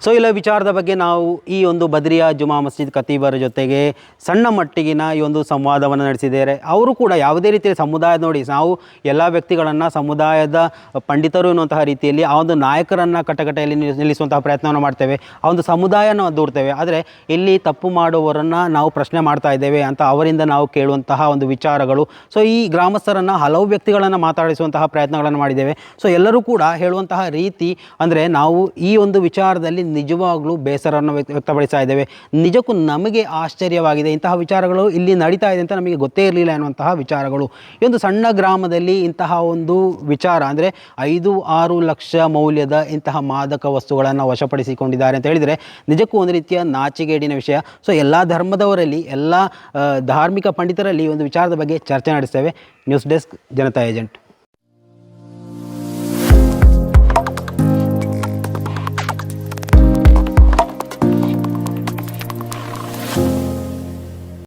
ಸೊ ಇಲ್ಲ ವಿಚಾರದ ಬಗ್ಗೆ ನಾವು ಈ ಒಂದು ಬದ್ರಿಯಾ ಜುಮಾ ಮಸ್ಜಿದ್ ಖತೀಬರ ಜೊತೆಗೆ ಸಣ್ಣ ಮಟ್ಟಿಗಿನ ಈ ಒಂದು ಸಂವಾದವನ್ನು ನಡೆಸಿದ್ದಾರೆ. ಅವರು ಕೂಡ ಯಾವುದೇ ರೀತಿಯ ಸಮುದಾಯ ನೋಡಿ, ನಾವು ಎಲ್ಲ ವ್ಯಕ್ತಿಗಳನ್ನ ಸಮುದಾಯದ ಪಂಡಿತರು ಎನ್ನುವಂತಹ ರೀತಿಯಲ್ಲಿ ಆ ಒಂದು ನಾಯಕರನ್ನ ಕಟಕಟೆಯಲ್ಲಿ ನಿಲ್ಲಿಸುವಂತಹ ಪ್ರಯತ್ನವನ್ನು ಮಾಡ್ತೇವೆ, ಆ ಒಂದು ಸಮುದಾಯನ ದೂಡ್ತೇವೆ. ಆದರೆ ಇಲ್ಲಿ ತಪ್ಪು ಮಾಡುವವರನ್ನ ನಾವು ಪ್ರಶ್ನೆ ಮಾಡ್ತಾ ಇದ್ದೇವೆ ಅಂತ ಅವರಿಂದ ನಾವು ಕೇಳುವಂತಹ ಒಂದು ವಿಚಾರಗಳು. ಸೊ ಈ ಗ್ರಾಮಸ್ಥರನ್ನ ಹಲವು ವ್ಯಕ್ತಿಗಳನ್ನು ಮಾತಾಡಿಸುವಂತಹ ಪ್ರಯತ್ನಗಳನ್ನು ಮಾಡಿದ್ದೇವೆ. ಸೊ ಎಲ್ಲರೂ ಕೂಡ ಹೇಳುವಂತಹ ರೀತಿ ಅಂದರೆ ನಾವು ಈ ಒಂದು ವಿಚಾರದಲ್ಲಿ ವಿಚಾರದಲ್ಲಿ ನಿಜವಾಗ್ಲೂ ಬೇಸರವನ್ನು ವ್ಯಕ್ತಪಡಿಸ್ತಾ ಇದ್ದೇವೆ. ನಿಜಕ್ಕೂ ನಮಗೆ ಆಶ್ಚರ್ಯವಾಗಿದೆ, ಇಂತಹ ವಿಚಾರಗಳು ಇಲ್ಲಿ ನಡೀತಾ ಇದೆ ಅಂತ ನಮಗೆ ಗೊತ್ತೇ ಇರಲಿಲ್ಲ ಎನ್ನುವಂತಹ ವಿಚಾರಗಳು. ಈ ಒಂದು ಸಣ್ಣ ಗ್ರಾಮದಲ್ಲಿ ಇಂತಹ ಒಂದು ವಿಚಾರ ಅಂದರೆ 5-6 ಲಕ್ಷ ಮೌಲ್ಯದ ಇಂತಹ ಮಾದಕ ವಸ್ತುಗಳನ್ನು ವಶಪಡಿಸಿಕೊಂಡಿದ್ದಾರೆ ಅಂತ ಹೇಳಿದರೆ ನಿಜಕ್ಕೂ ಒಂದು ರೀತಿಯ ನಾಚಿಗೇಡಿನ ವಿಷಯ. ಸೊ ಎಲ್ಲ ಧರ್ಮದವರಲ್ಲಿ, ಎಲ್ಲ ಧಾರ್ಮಿಕ ಪಂಡಿತರಲ್ಲಿ ಈ ಒಂದು ವಿಚಾರದ ಬಗ್ಗೆ ಚರ್ಚೆ ನಡೆಸ್ತೇವೆ. News desk, Janata agent.